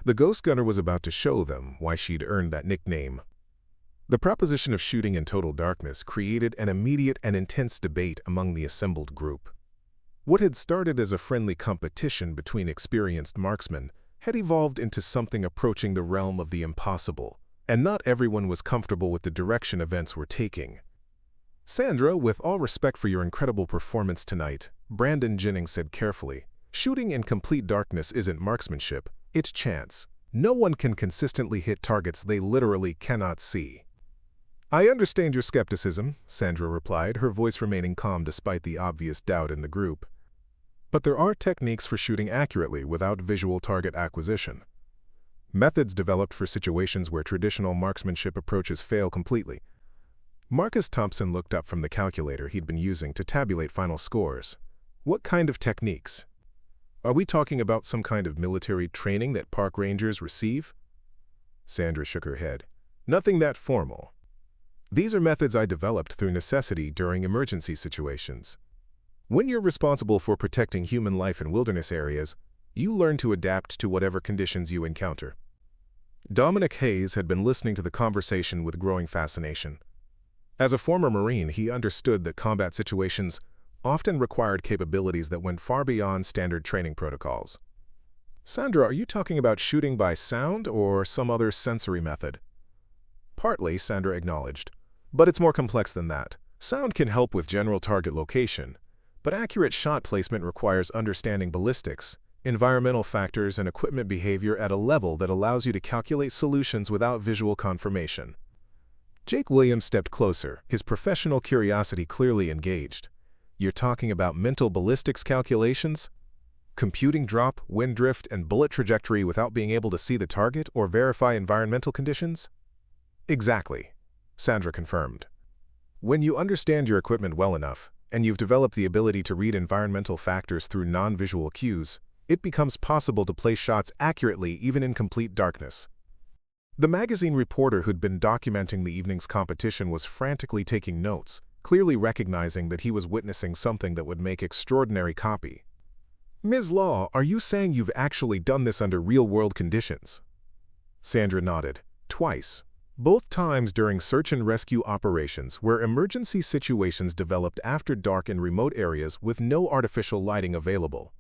The ghost gunner was about to show them why she'd earned that nickname. The proposition of shooting in total darkness created an immediate and intense debate among the assembled group. What had started as a friendly competition between experienced marksmen had evolved into something approaching the realm of the impossible, and not everyone was comfortable with the direction events were taking. Sandra, with all respect for your incredible performance tonight, Brandon Jennings said carefully, shooting in complete darkness isn't marksmanship, it's chance. No one can consistently hit targets they literally cannot see. I understand your skepticism, Sandra replied, her voice remaining calm despite the obvious doubt in the group. But there are techniques for shooting accurately without visual target acquisition. Methods developed for situations where traditional marksmanship approaches fail completely. Marcus Thompson looked up from the calculator he'd been using to tabulate final scores. What kind of techniques? Are we talking about some kind of military training that park rangers receive? Sandra shook her head. Nothing that formal. These are methods I developed through necessity during emergency situations. When you're responsible for protecting human life in wilderness areas, you learn to adapt to whatever conditions you encounter. Dominic Hayes had been listening to the conversation with growing fascination. As a former Marine, he understood that combat situations often required capabilities that went far beyond standard training protocols. Sandra, are you talking about shooting by sound or some other sensory method? Partly, Sandra acknowledged. But it's more complex than that. Sound can help with general target location, but accurate shot placement requires understanding ballistics, environmental factors, and equipment behavior at a level that allows you to calculate solutions without visual confirmation. Jake Williams stepped closer, his professional curiosity clearly engaged. You're talking about mental ballistics calculations? Computing drop, wind drift, and bullet trajectory without being able to see the target or verify environmental conditions? Exactly, Sandra confirmed. When you understand your equipment well enough, and you've developed the ability to read environmental factors through non-visual cues, It becomes possible to place shots accurately even in complete darkness. The magazine reporter who'd been documenting the evening's competition was frantically taking notes, clearly recognizing that he was witnessing something that would make extraordinary copy. "Ms. Law, are you saying you've actually done this under real-world conditions?" Sandra nodded. "Twice. Both times during search and rescue operations where emergency situations developed after dark in remote areas with no artificial lighting available."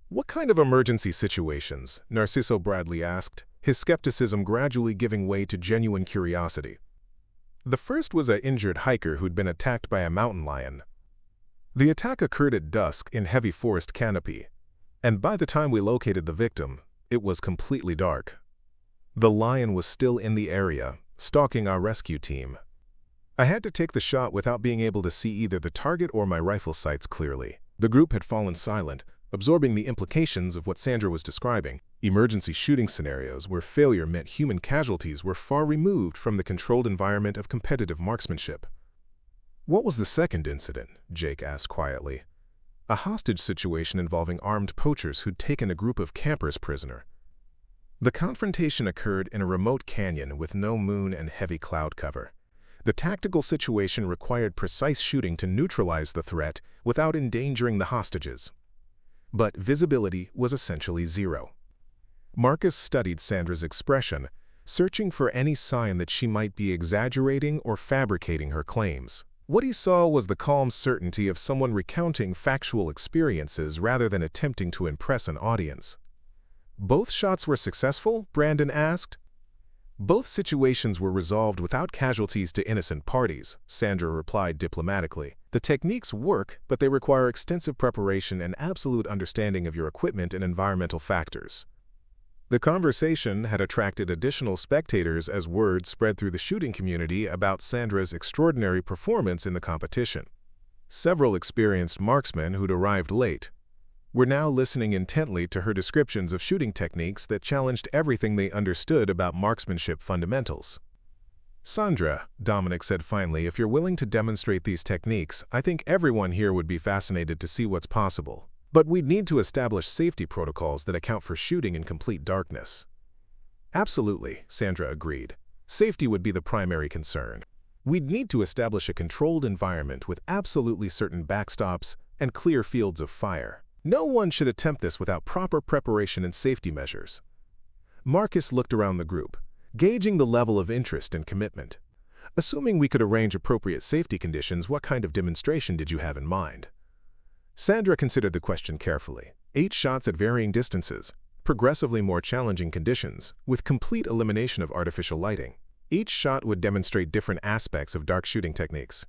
"What kind of emergency situations?" Narciso Bradley asked, his skepticism gradually giving way to genuine curiosity. "The first was an injured hiker who'd been attacked by a mountain lion. The attack occurred at dusk in heavy forest canopy, and by the time we located the victim, it was completely dark. The lion was still in the area, stalking our rescue team. I had to take the shot without being able to see either the target or my rifle sights clearly." The group had fallen silent, absorbing the implications of what Sandra was describing. Emergency shooting scenarios where failure meant human casualties were far removed from the controlled environment of competitive marksmanship. "What was the second incident?" Jake asked quietly. "A hostage situation involving armed poachers who'd taken a group of campers prisoner. The confrontation occurred in a remote canyon with no moon and heavy cloud cover. The tactical situation required precise shooting to neutralize the threat without endangering the hostages. But visibility was essentially zero." Marcus studied Sandra's expression, searching for any sign that she might be exaggerating or fabricating her claims. What he saw was the calm certainty of someone recounting factual experiences rather than attempting to impress an audience. "Both shots were successful?" Brandon asked. "Both situations were resolved without casualties to innocent parties," Sandra replied diplomatically. "The techniques work, but they require extensive preparation and absolute understanding of your equipment and environmental factors." The conversation had attracted additional spectators as word spread through the shooting community about Sandra's extraordinary performance in the competition. Several experienced marksmen who'd arrived late were now listening intently to her descriptions of shooting techniques that challenged everything they understood about marksmanship fundamentals. "Sandra," Dominic said finally, "if you're willing to demonstrate these techniques, I think everyone here would be fascinated to see what's possible. But we'd need to establish safety protocols that account for shooting in complete darkness." "Absolutely," Sandra agreed. "Safety would be the primary concern. We'd need to establish a controlled environment with absolutely certain backstops and clear fields of fire. No one should attempt this without proper preparation and safety measures." Marcus looked around the group, gauging the level of interest and commitment. "Assuming we could arrange appropriate safety conditions, what kind of demonstration did you have in mind?" Sandra considered the question carefully. 8 shots at varying distances, progressively more challenging conditions, with complete elimination of artificial lighting. Each shot would demonstrate different aspects of dark shooting techniques.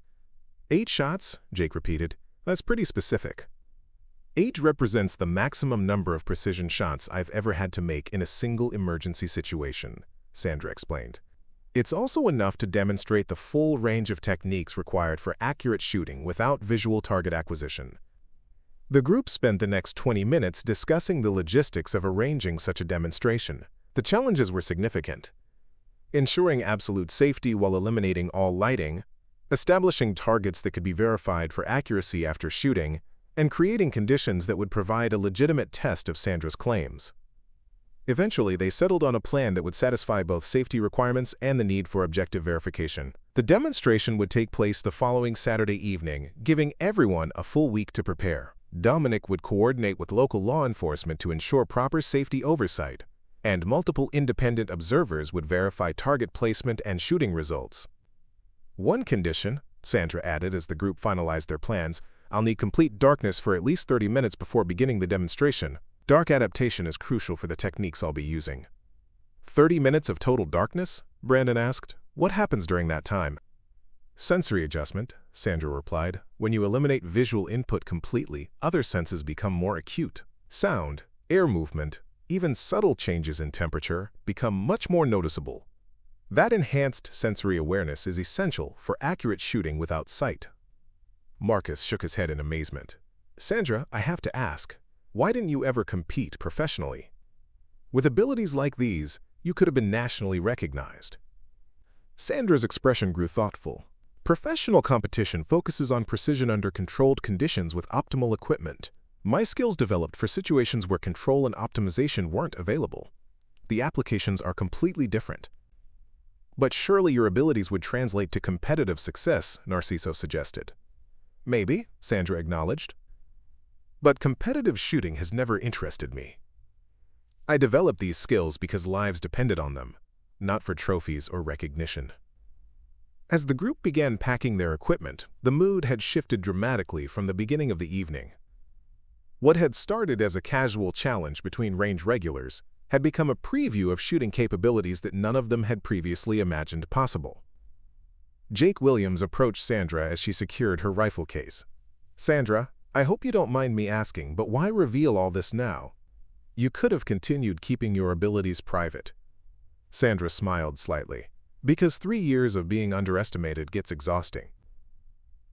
8 shots, Jake repeated. "That's pretty specific." 8 represents the maximum number of precision shots I've ever had to make in a single emergency situation, Sandra explained. "It's also enough to demonstrate the full range of techniques required for accurate shooting without visual target acquisition." The group spent the next 20 minutes discussing the logistics of arranging such a demonstration. The challenges were significant: ensuring absolute safety while eliminating all lighting, establishing targets that could be verified for accuracy after shooting, and creating conditions that would provide a legitimate test of Sandra's claims. Eventually, they settled on a plan that would satisfy both safety requirements and the need for objective verification. The demonstration would take place the following Saturday evening, giving everyone a full week to prepare. Dominic would coordinate with local law enforcement to ensure proper safety oversight, and multiple independent observers would verify target placement and shooting results. "One condition," Sandra added as the group finalized their plans, "I'll need complete darkness for at least 30 minutes before beginning the demonstration. Dark adaptation is crucial for the techniques I'll be using." 30 minutes of total darkness? Brandon asked. "What happens during that time?" "Sensory adjustment," Sandra replied. "When you eliminate visual input completely, other senses become more acute. Sound, air movement, even subtle changes in temperature become much more noticeable. That enhanced sensory awareness is essential for accurate shooting without sight." Marcus shook his head in amazement. "Sandra, I have to ask, why didn't you ever compete professionally? With abilities like these, you could have been nationally recognized." Sandra's expression grew thoughtful. "Professional competition focuses on precision under controlled conditions with optimal equipment. My skills developed for situations where control and optimization weren't available. The applications are completely different. But surely your abilities would translate to competitive success, Narciso suggested. Maybe, Sandra acknowledged. But competitive shooting has never interested me. I developed these skills because lives depended on them, not for trophies or recognition. As the group began packing their equipment, the mood had shifted dramatically from the beginning of the evening. What had started as a casual challenge between range regulars had become a preview of shooting capabilities that none of them had previously imagined possible. Jake Williams approached Sandra as she secured her rifle case. "Sandra, I hope you don't mind me asking, but why reveal all this now? You could have continued keeping your abilities private." Sandra smiled slightly. "Because 3 years of being underestimated gets exhausting.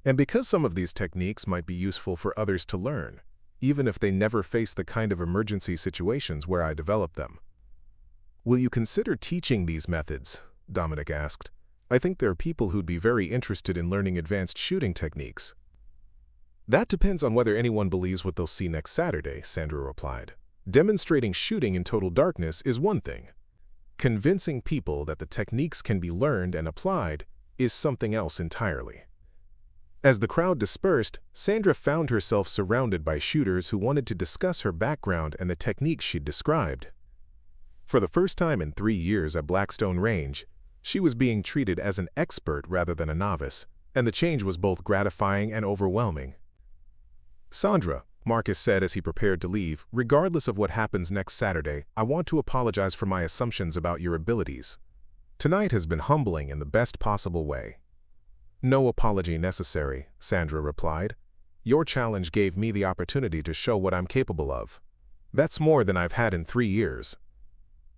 And because some of these techniques might be useful for others to learn, even if they never face the kind of emergency situations where I developed them." "Will you consider teaching these methods?" Dominic asked. "I think there are people who'd be very interested in learning advanced shooting techniques." "That depends on whether anyone believes what they'll see next Saturday," Sandra replied. "Demonstrating shooting in total darkness is one thing. Convincing people that the techniques can be learned and applied is something else entirely." As the crowd dispersed, Sandra found herself surrounded by shooters who wanted to discuss her background and the techniques she'd described. For the first time in 3 years at Blackstone Range, she was being treated as an expert rather than a novice, and the change was both gratifying and overwhelming. "Sandra," Marcus said as he prepared to leave, "regardless of what happens next Saturday, I want to apologize for my assumptions about your abilities. Tonight has been humbling in the best possible way." "No apology necessary," Sandra replied. "Your challenge gave me the opportunity to show what I'm capable of. That's more than I've had in 3 years."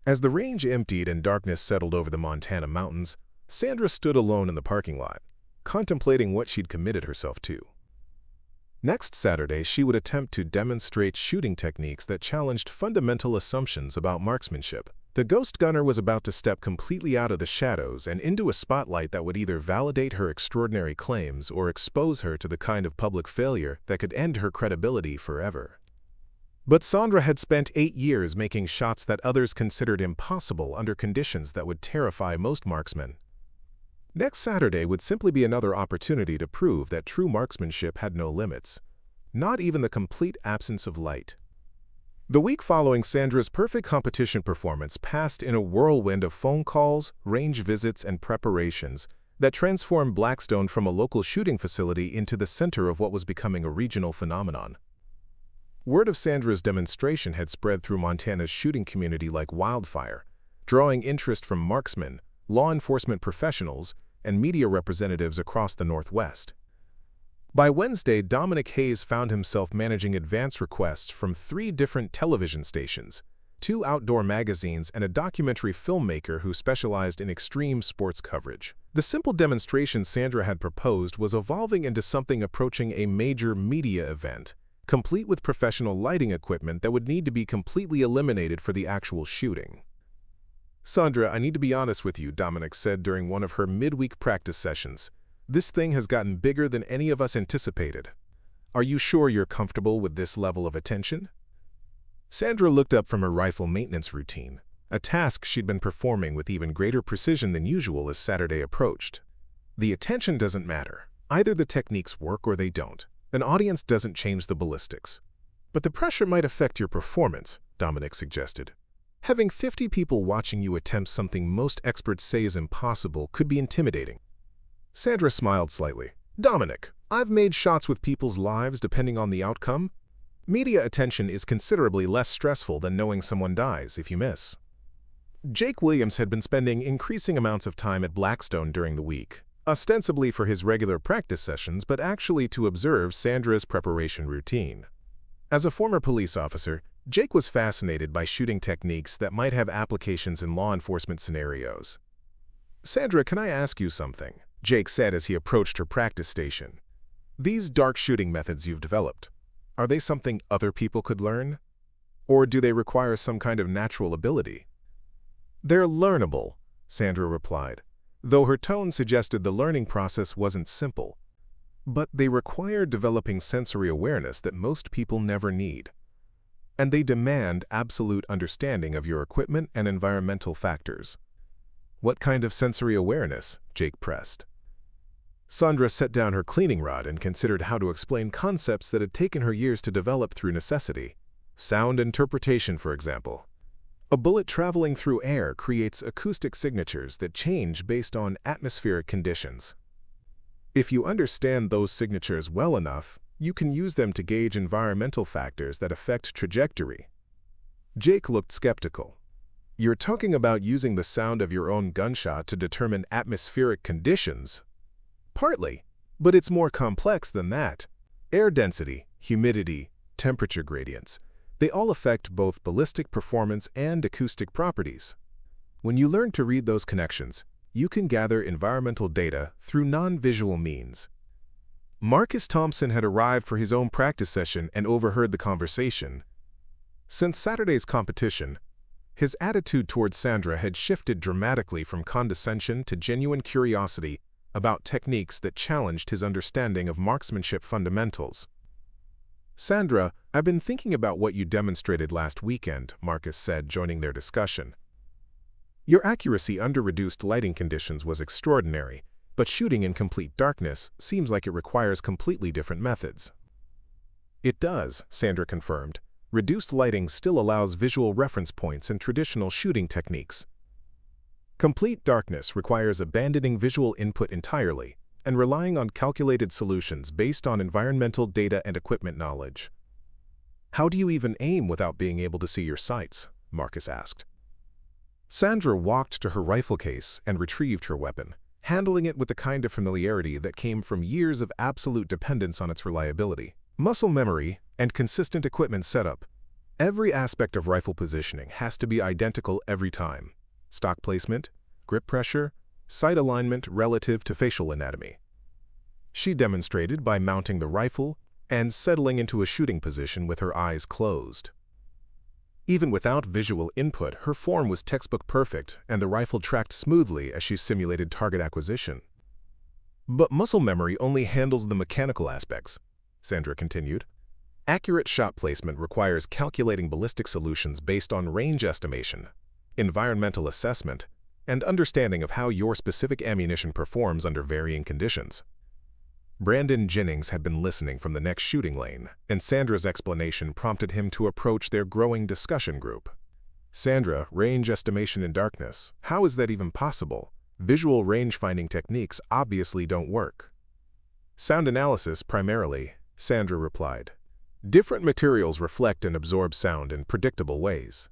As the range emptied and darkness settled over the Montana mountains, Sandra stood alone in the parking lot, contemplating what she'd committed herself to. Next Saturday, she would attempt to demonstrate shooting techniques that challenged fundamental assumptions about marksmanship. The ghost gunner was about to step completely out of the shadows and into a spotlight that would either validate her extraordinary claims or expose her to the kind of public failure that could end her credibility forever. But Sandra had spent 8 years making shots that others considered impossible under conditions that would terrify most marksmen. Next Saturday would simply be another opportunity to prove that true marksmanship had no limits, not even the complete absence of light. The week following Sandra's perfect competition performance passed in a whirlwind of phone calls, range visits, and preparations that transformed Blackstone from a local shooting facility into the center of what was becoming a regional phenomenon. Word of Sandra's demonstration had spread through Montana's shooting community like wildfire, drawing interest from marksmen, law enforcement professionals, and media representatives across the Northwest. By Wednesday, Dominic Hayes found himself managing advance requests from 3 different television stations, 2 outdoor magazines, and a documentary filmmaker who specialized in extreme sports coverage. The simple demonstration Sandra had proposed was evolving into something approaching a major media event, complete with professional lighting equipment that would need to be completely eliminated for the actual shooting. "Sandra, I need to be honest with you," Dominic said during one of her midweek practice sessions. "This thing has gotten bigger than any of us anticipated. Are you sure you're comfortable with this level of attention?" Sandra looked up from her rifle maintenance routine, a task she'd been performing with even greater precision than usual as Saturday approached. "The attention doesn't matter. Either the techniques work or they don't. An audience doesn't change the ballistics. But the pressure might affect your performance," Dominic suggested. "Having 50 people watching you attempt something most experts say is impossible could be intimidating." Sandra smiled slightly. "Dominic, I've made shots with people's lives depending on the outcome. Media attention is considerably less stressful than knowing someone dies if you miss." Jake Williams had been spending increasing amounts of time at Blackstone during the week, ostensibly for his regular practice sessions but actually to observe Sandra's preparation routine. As a former police officer, Jake was fascinated by shooting techniques that might have applications in law enforcement scenarios. "Sandra, can I ask you something?" Jake said as he approached her practice station. "These dark shooting methods you've developed, are they something other people could learn? Or do they require some kind of natural ability?" "They're learnable," Sandra replied, though her tone suggested the learning process wasn't simple. But they require developing sensory awareness that most people never need. And they demand absolute understanding of your equipment and environmental factors. What kind of sensory awareness? Jake pressed. Sandra set down her cleaning rod and considered how to explain concepts that had taken her years to develop through necessity. Sound interpretation, for example. A bullet traveling through air creates acoustic signatures that change based on atmospheric conditions. If you understand those signatures well enough, you can use them to gauge environmental factors that affect trajectory. Jake looked skeptical. You're talking about using the sound of your own gunshot to determine atmospheric conditions? Partly, but it's more complex than that. Air density, humidity, temperature gradients, they all affect both ballistic performance and acoustic properties. When you learn to read those connections, you can gather environmental data through non-visual means. Marcus Thompson had arrived for his own practice session and overheard the conversation. Since Saturday's competition, his attitude towards Sandra had shifted dramatically from condescension to genuine curiosity about techniques that challenged his understanding of marksmanship fundamentals. "Sandra, I've been thinking about what you demonstrated last weekend," Marcus said, joining their discussion. "Your accuracy under reduced lighting conditions was extraordinary, but shooting in complete darkness seems like it requires completely different methods." "It does," Sandra confirmed. "Reduced lighting still allows visual reference points in traditional shooting techniques. Complete darkness requires abandoning visual input entirely and relying on calculated solutions based on environmental data and equipment knowledge." "How do you even aim without being able to see your sights?" Marcus asked. Sandra walked to her rifle case and retrieved her weapon, handling it with the kind of familiarity that came from years of absolute dependence on its reliability, muscle memory, and consistent equipment setup. Every aspect of rifle positioning has to be identical every time. Stock placement, grip pressure, sight alignment relative to facial anatomy. She demonstrated by mounting the rifle and settling into a shooting position with her eyes closed. Even without visual input, her form was textbook perfect and the rifle tracked smoothly as she simulated target acquisition. "But muscle memory only handles the mechanical aspects," Sandra continued. "Accurate shot placement requires calculating ballistic solutions based on range estimation, environmental assessment, and understanding of how your specific ammunition performs under varying conditions." Brandon Jennings had been listening from the next shooting lane, and Sandra's explanation prompted him to approach their growing discussion group. "Sandra, range estimation in darkness. How is that even possible? Visual range-finding techniques obviously don't work." "Sound analysis, primarily," Sandra replied. "Different materials reflect and absorb sound in predictable ways.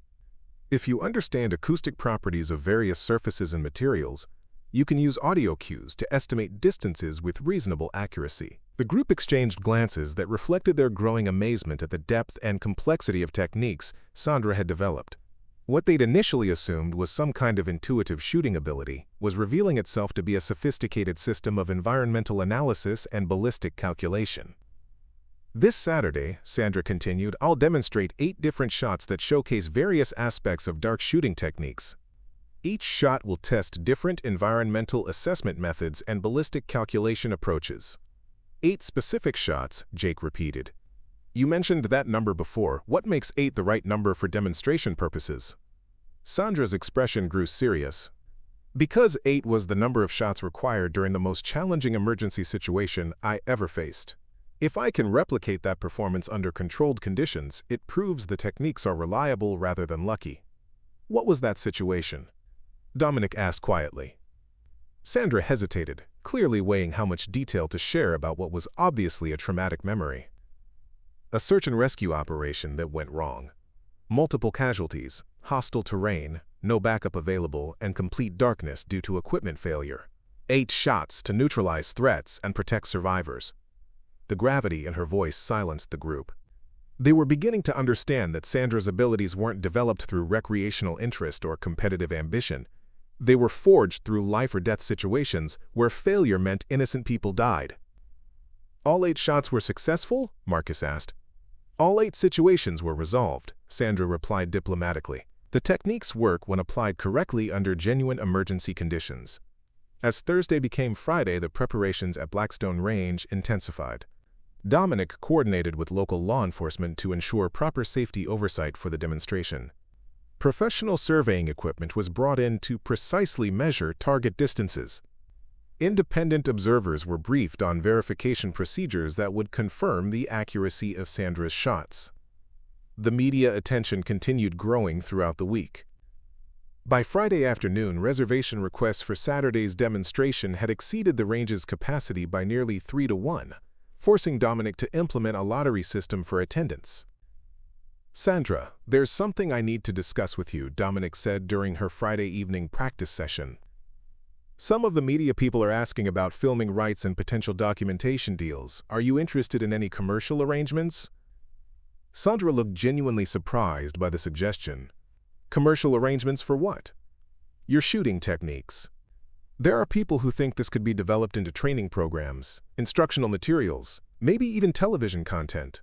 If you understand acoustic properties of various surfaces and materials, you can use audio cues to estimate distances with reasonable accuracy." The group exchanged glances that reflected their growing amazement at the depth and complexity of techniques Sandra had developed. What they'd initially assumed was some kind of intuitive shooting ability was revealing itself to be a sophisticated system of environmental analysis and ballistic calculation. "This Saturday," Sandra continued, "I'll demonstrate 8 different shots that showcase various aspects of dark shooting techniques. Each shot will test different environmental assessment methods and ballistic calculation approaches." 8 specific shots, Jake repeated. "You mentioned that number before. What makes 8 the right number for demonstration purposes?" Sandra's expression grew serious. "Because 8 was the number of shots required during the most challenging emergency situation I ever faced. If I can replicate that performance under controlled conditions, it proves the techniques are reliable rather than lucky." "What was that situation?" Dominic asked quietly. Sandra hesitated, clearly weighing how much detail to share about what was obviously a traumatic memory. "A search and rescue operation that went wrong. Multiple casualties, hostile terrain, no backup available, and complete darkness due to equipment failure. 8 shots to neutralize threats and protect survivors." The gravity in her voice silenced the group. They were beginning to understand that Sandra's abilities weren't developed through recreational interest or competitive ambition. They were forged through life-or-death situations where failure meant innocent people died. "All 8 shots were successful?" Marcus asked. "All 8 situations were resolved," Sandra replied diplomatically. "The techniques work when applied correctly under genuine emergency conditions. As Thursday became Friday, the preparations at Blackstone Range intensified. Dominic coordinated with local law enforcement to ensure proper safety oversight for the demonstration. Professional surveying equipment was brought in to precisely measure target distances. Independent observers were briefed on verification procedures that would confirm the accuracy of Sandra's shots. The media attention continued growing throughout the week. By Friday afternoon, reservation requests for Saturday's demonstration had exceeded the range's capacity by nearly 3-to-1, forcing Dominic to implement a lottery system for attendance. "Sandra, there's something I need to discuss with you," Dominic said during her Friday evening practice session. "Some of the media people are asking about filming rights and potential documentation deals. Are you interested in any commercial arrangements?" Sandra looked genuinely surprised by the suggestion. "Commercial arrangements for what?" "Your shooting techniques. There are people who think this could be developed into training programs, instructional materials, maybe even television content."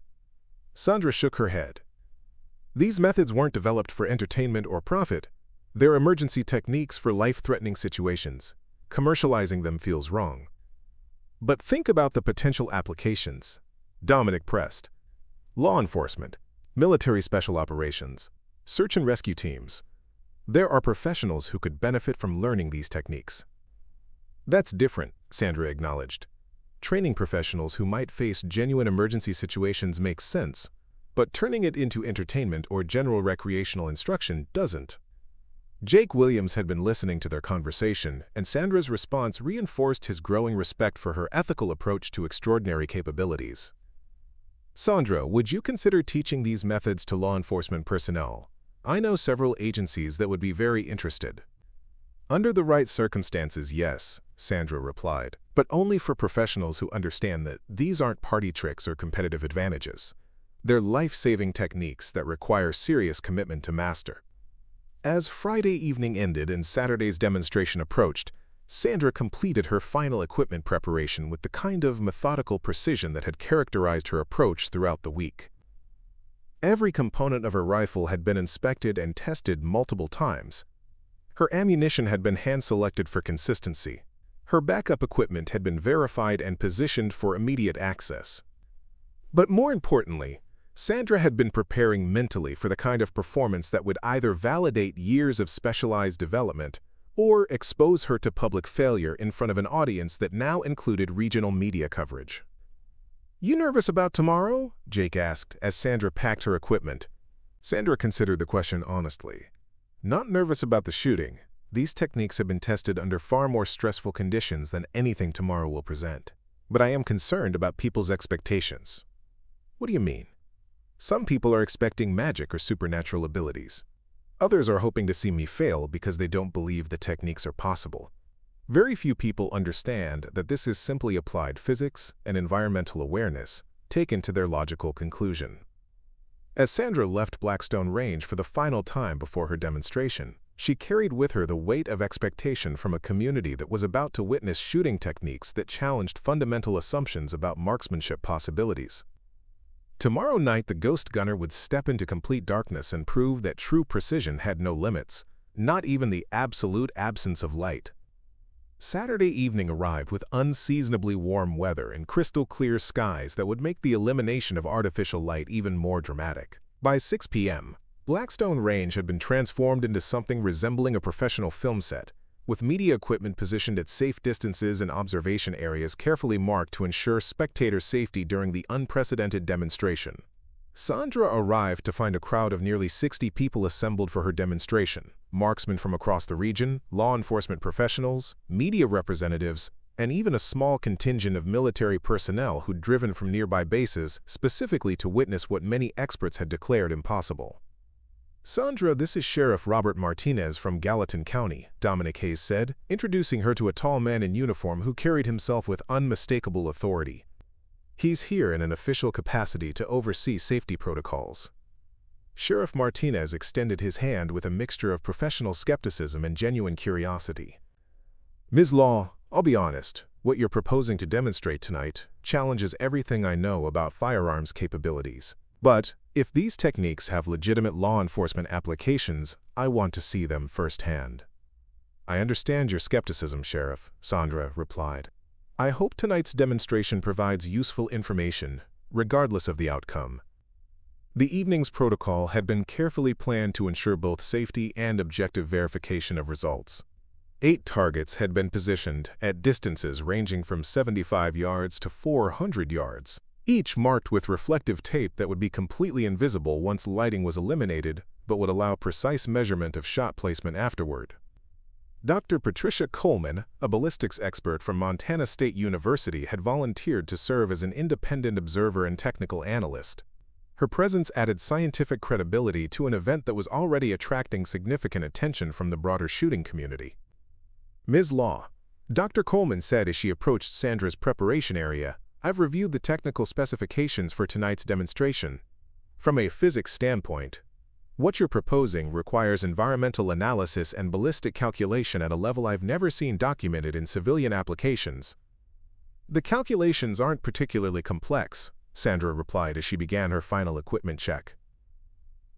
Sandra shook her head. "These methods weren't developed for entertainment or profit. They're emergency techniques for life-threatening situations. Commercializing them feels wrong." "But think about the potential applications," Dominic pressed. "Law enforcement, military special operations, search and rescue teams. There are professionals who could benefit from learning these techniques." "That's different," Sandra acknowledged. "Training professionals who might face genuine emergency situations makes sense, but turning it into entertainment or general recreational instruction doesn't." Jake Williams had been listening to their conversation, and Sandra's response reinforced his growing respect for her ethical approach to extraordinary capabilities. "Sandra, would you consider teaching these methods to law enforcement personnel? I know several agencies that would be very interested." "Under the right circumstances, yes," Sandra replied, "but only for professionals who understand that these aren't party tricks or competitive advantages. They're life-saving techniques that require serious commitment to master." As Friday evening ended and Saturday's demonstration approached, Sandra completed her final equipment preparation with the kind of methodical precision that had characterized her approach throughout the week. Every component of her rifle had been inspected and tested multiple times. Her ammunition had been hand-selected for consistency. Her backup equipment had been verified and positioned for immediate access. But more importantly, Sandra had been preparing mentally for the kind of performance that would either validate years of specialized development or expose her to public failure in front of an audience that now included regional media coverage. "You nervous about tomorrow?" Jake asked as Sandra packed her equipment. Sandra considered the question honestly. "Not nervous about the shooting. These techniques have been tested under far more stressful conditions than anything tomorrow will present. But I am concerned about people's expectations." "What do you mean?" "Some people are expecting magic or supernatural abilities. Others are hoping to see me fail because they don't believe the techniques are possible. Very few people understand that this is simply applied physics and environmental awareness taken to their logical conclusion." As Sandra left Blackstone Range for the final time before her demonstration, she carried with her the weight of expectation from a community that was about to witness shooting techniques that challenged fundamental assumptions about marksmanship possibilities. Tomorrow night, the ghost gunner would step into complete darkness and prove that true precision had no limits, not even the absolute absence of light. Saturday evening arrived with unseasonably warm weather and crystal-clear skies that would make the elimination of artificial light even more dramatic. By 6 p.m., Blackstone Range had been transformed into something resembling a professional film set, with media equipment positioned at safe distances and observation areas carefully marked to ensure spectator safety during the unprecedented demonstration. Sandra arrived to find a crowd of nearly 60 people assembled for her demonstration: marksmen from across the region, law enforcement professionals, media representatives, and even a small contingent of military personnel who'd driven from nearby bases specifically to witness what many experts had declared impossible. "Sandra, this is Sheriff Robert Martinez from Gallatin County," Dominic Hayes said, introducing her to a tall man in uniform who carried himself with unmistakable authority. "He's here in an official capacity to oversee safety protocols." Sheriff Martinez extended his hand with a mixture of professional skepticism and genuine curiosity. "Ms. Law, I'll be honest, what you're proposing to demonstrate tonight challenges everything I know about firearms capabilities. But if these techniques have legitimate law enforcement applications, I want to see them firsthand." I understand your skepticism, Sheriff, Sandra replied. I hope tonight's demonstration provides useful information, regardless of the outcome. The evening's protocol had been carefully planned to ensure both safety and objective verification of results. 8 targets had been positioned at distances ranging from 75 yards to 400 yards, each marked with reflective tape that would be completely invisible once lighting was eliminated, but would allow precise measurement of shot placement afterward. Dr. Patricia Coleman, a ballistics expert from Montana State University, had volunteered to serve as an independent observer and technical analyst. Her presence added scientific credibility to an event that was already attracting significant attention from the broader shooting community. Ms. Law, Dr. Coleman said as she approached Sandra's preparation area, I've reviewed the technical specifications for tonight's demonstration. From a physics standpoint, what you're proposing requires environmental analysis and ballistic calculation at a level I've never seen documented in civilian applications. The calculations aren't particularly complex, Sandra replied as she began her final equipment check.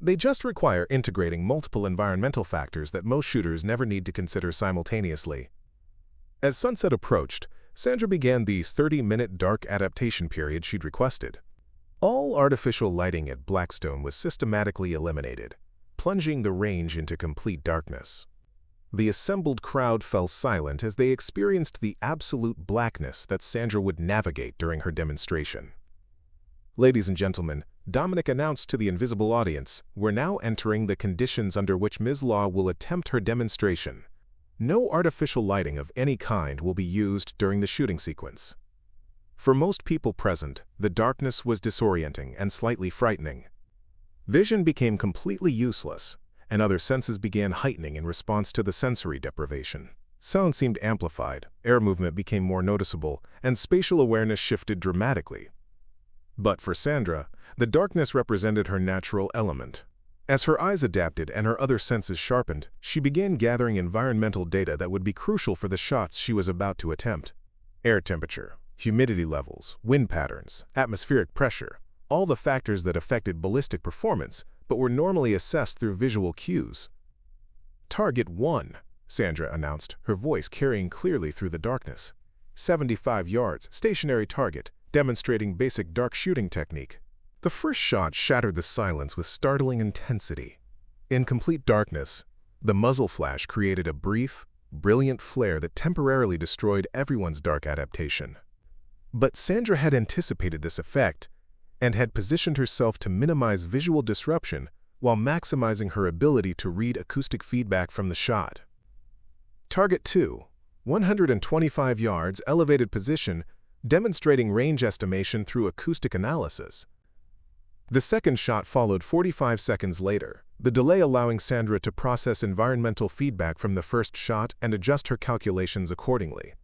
They just require integrating multiple environmental factors that most shooters never need to consider simultaneously. As sunset approached, Sandra began the 30-minute dark adaptation period she'd requested. All artificial lighting at Blackstone was systematically eliminated, plunging the range into complete darkness. The assembled crowd fell silent as they experienced the absolute blackness that Sandra would navigate during her demonstration. Ladies and gentlemen, Dominic announced to the invisible audience, we're now entering the conditions under which Ms. Law will attempt her demonstration. No artificial lighting of any kind will be used during the shooting sequence. For most people present, the darkness was disorienting and slightly frightening. Vision became completely useless, and other senses began heightening in response to the sensory deprivation. Sound seemed amplified, air movement became more noticeable, and spatial awareness shifted dramatically. But for Sandra, the darkness represented her natural element. As her eyes adapted and her other senses sharpened, she began gathering environmental data that would be crucial for the shots she was about to attempt. Air temperature, humidity levels, wind patterns, atmospheric pressure, all the factors that affected ballistic performance, but were normally assessed through visual cues. Target 1, Sandra announced, her voice carrying clearly through the darkness. 75 yards, stationary target, demonstrating basic dark shooting technique. The first shot shattered the silence with startling intensity. In complete darkness, the muzzle flash created a brief, brilliant flare that temporarily destroyed everyone's dark adaptation. But Sandra had anticipated this effect and had positioned herself to minimize visual disruption while maximizing her ability to read acoustic feedback from the shot. Target 2, 125 yards, elevated position, demonstrating range estimation through acoustic analysis. The second shot followed 45 seconds later, the delay allowing Sandra to process environmental feedback from the first shot and adjust her calculations accordingly.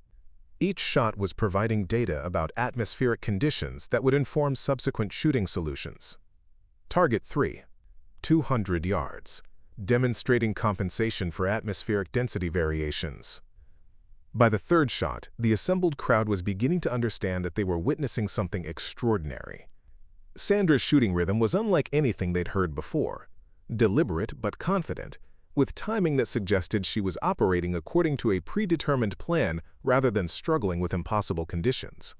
Each shot was providing data about atmospheric conditions that would inform subsequent shooting solutions. Target 3, 200 yards, demonstrating compensation for atmospheric density variations. By the third shot, the assembled crowd was beginning to understand that they were witnessing something extraordinary. Sandra's shooting rhythm was unlike anything they'd heard before, deliberate but confident, with timing that suggested she was operating according to a predetermined plan rather than struggling with impossible conditions.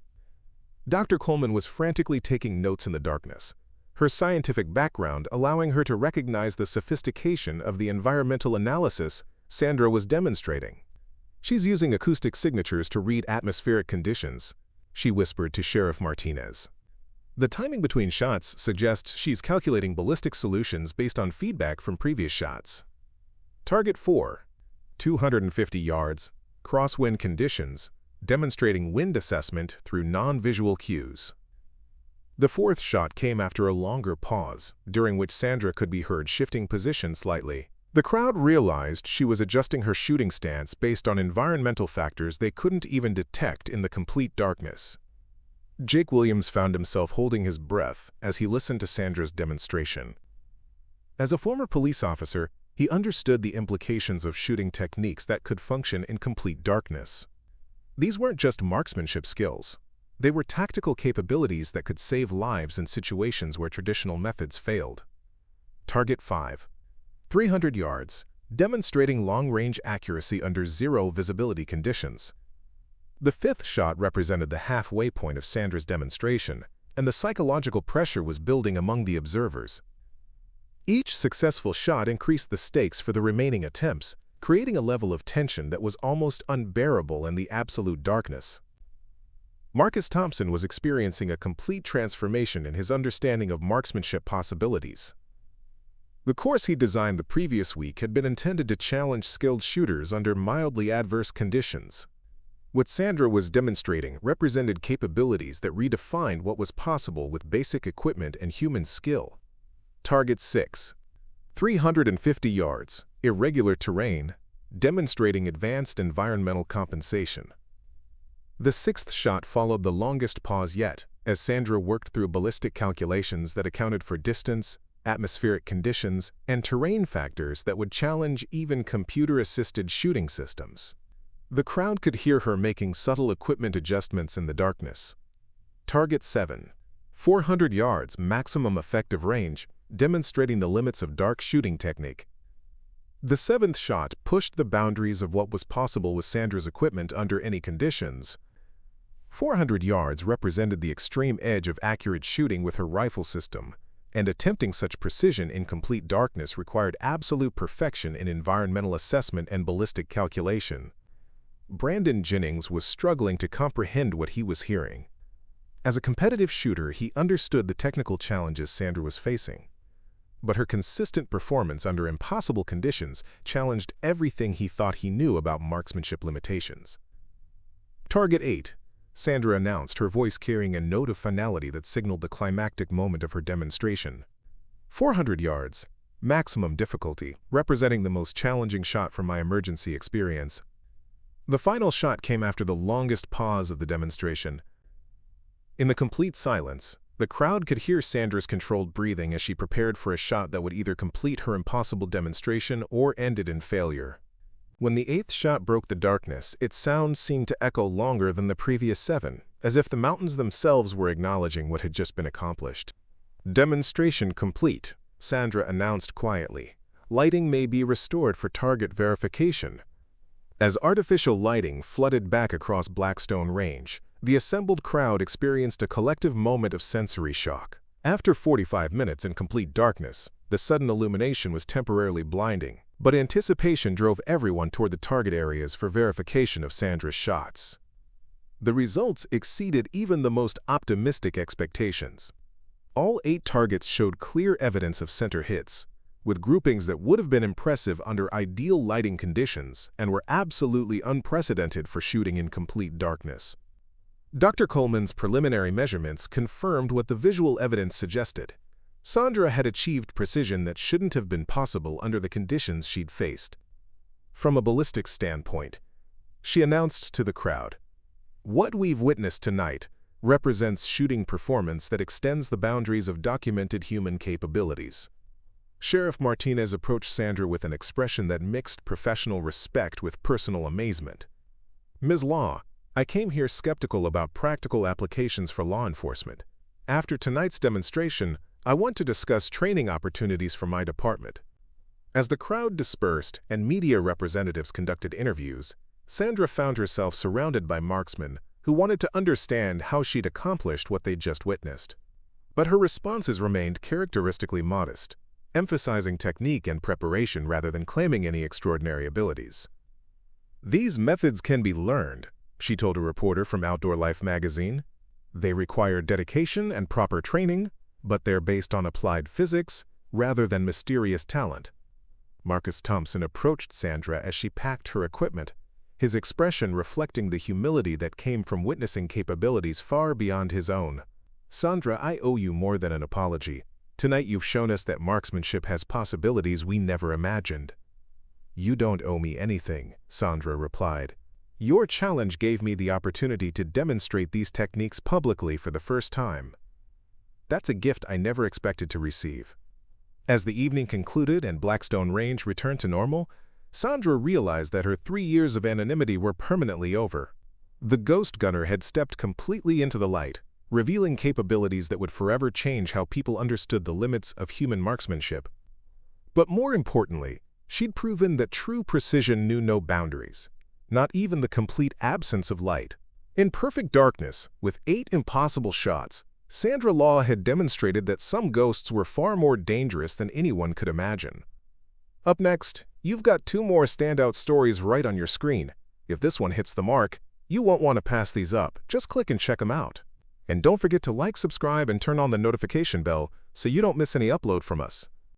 Dr. Coleman was frantically taking notes in the darkness, her scientific background allowing her to recognize the sophistication of the environmental analysis Sandra was demonstrating. She's using acoustic signatures to read atmospheric conditions, she whispered to Sheriff Martinez. The timing between shots suggests she's calculating ballistic solutions based on feedback from previous shots. Target 4, 250 yards, crosswind conditions, demonstrating wind assessment through non-visual cues. The fourth shot came after a longer pause, during which Sandra could be heard shifting position slightly. The crowd realized she was adjusting her shooting stance based on environmental factors they couldn't even detect in the complete darkness. Jake Williams found himself holding his breath as he listened to Sandra's demonstration. As a former police officer, he understood the implications of shooting techniques that could function in complete darkness. These weren't just marksmanship skills. They were tactical capabilities that could save lives in situations where traditional methods failed. Target 5, 300 yards, demonstrating long-range accuracy under zero visibility conditions. The fifth shot represented the halfway point of Sandra's demonstration, and the psychological pressure was building among the observers. Each successful shot increased the stakes for the remaining attempts, creating a level of tension that was almost unbearable in the absolute darkness. Marcus Thompson was experiencing a complete transformation in his understanding of marksmanship possibilities. The course he designed the previous week had been intended to challenge skilled shooters under mildly adverse conditions. What Sandra was demonstrating represented capabilities that redefined what was possible with basic equipment and human skill. Target 6. 350 yards, irregular terrain, demonstrating advanced environmental compensation. The sixth shot followed the longest pause yet, as Sandra worked through ballistic calculations that accounted for distance, atmospheric conditions, and terrain factors that would challenge even computer-assisted shooting systems. The crowd could hear her making subtle equipment adjustments in the darkness. Target 7. 400 yards, maximum effective range, demonstrating the limits of dark shooting technique. The seventh shot pushed the boundaries of what was possible with Sandra's equipment under any conditions. 400 yards represented the extreme edge of accurate shooting with her rifle system, and attempting such precision in complete darkness required absolute perfection in environmental assessment and ballistic calculation. Brandon Jennings was struggling to comprehend what he was hearing. As a competitive shooter, he understood the technical challenges Sandra was facing. But her consistent performance under impossible conditions challenged everything he thought he knew about marksmanship limitations. Target 8. Sandra announced, her voice carrying a note of finality that signaled the climactic moment of her demonstration. 400 yards, maximum difficulty, representing the most challenging shot from my emergency experience. The final shot came after the longest pause of the demonstration. In the complete silence, the crowd could hear Sandra's controlled breathing as she prepared for a shot that would either complete her impossible demonstration or end it in failure. When the eighth shot broke the darkness, its sound seemed to echo longer than the previous 7, as if the mountains themselves were acknowledging what had just been accomplished. Demonstration complete, Sandra announced quietly. Lighting may be restored for target verification. As artificial lighting flooded back across Blackstone Range, the assembled crowd experienced a collective moment of sensory shock. After 45 minutes in complete darkness, the sudden illumination was temporarily blinding, but anticipation drove everyone toward the target areas for verification of Sandra's shots. The results exceeded even the most optimistic expectations. All 8 targets showed clear evidence of center hits, with groupings that would have been impressive under ideal lighting conditions and were absolutely unprecedented for shooting in complete darkness. Dr. Coleman's preliminary measurements confirmed what the visual evidence suggested. Sandra had achieved precision that shouldn't have been possible under the conditions she'd faced. From a ballistics standpoint, she announced to the crowd, "What we've witnessed tonight represents shooting performance that extends the boundaries of documented human capabilities." Sheriff Martinez approached Sandra with an expression that mixed professional respect with personal amazement. "Ms. Law, I came here skeptical about practical applications for law enforcement. After tonight's demonstration, I want to discuss training opportunities for my department." As the crowd dispersed and media representatives conducted interviews, Sandra found herself surrounded by marksmen who wanted to understand how she'd accomplished what they'd just witnessed. But her responses remained characteristically modest, emphasizing technique and preparation rather than claiming any extraordinary abilities. "These methods can be learned," she told a reporter from Outdoor Life magazine. "They require dedication and proper training, but they're based on applied physics rather than mysterious talent." Marcus Thompson approached Sandra as she packed her equipment, his expression reflecting the humility that came from witnessing capabilities far beyond his own. "Sandra, I owe you more than an apology. Tonight you've shown us that marksmanship has possibilities we never imagined." "You don't owe me anything," Sandra replied. "Your challenge gave me the opportunity to demonstrate these techniques publicly for the first time. That's a gift I never expected to receive." As the evening concluded and Blackstone Range returned to normal, Sandra realized that her 3 years of anonymity were permanently over. The ghost gunner had stepped completely into the light, revealing capabilities that would forever change how people understood the limits of human marksmanship. But more importantly, She'd proven that true precision knew no boundaries, not even the complete absence of light. In perfect darkness, with 8 impossible shots, Sandra Law had demonstrated that some ghosts were far more dangerous than anyone could imagine. Up next, you've got 2 more standout stories right on your screen. If this one hits the mark, you won't want to pass these up. Just click and check them out. And don't forget to like, subscribe, and turn on the notification bell so you don't miss any upload from us.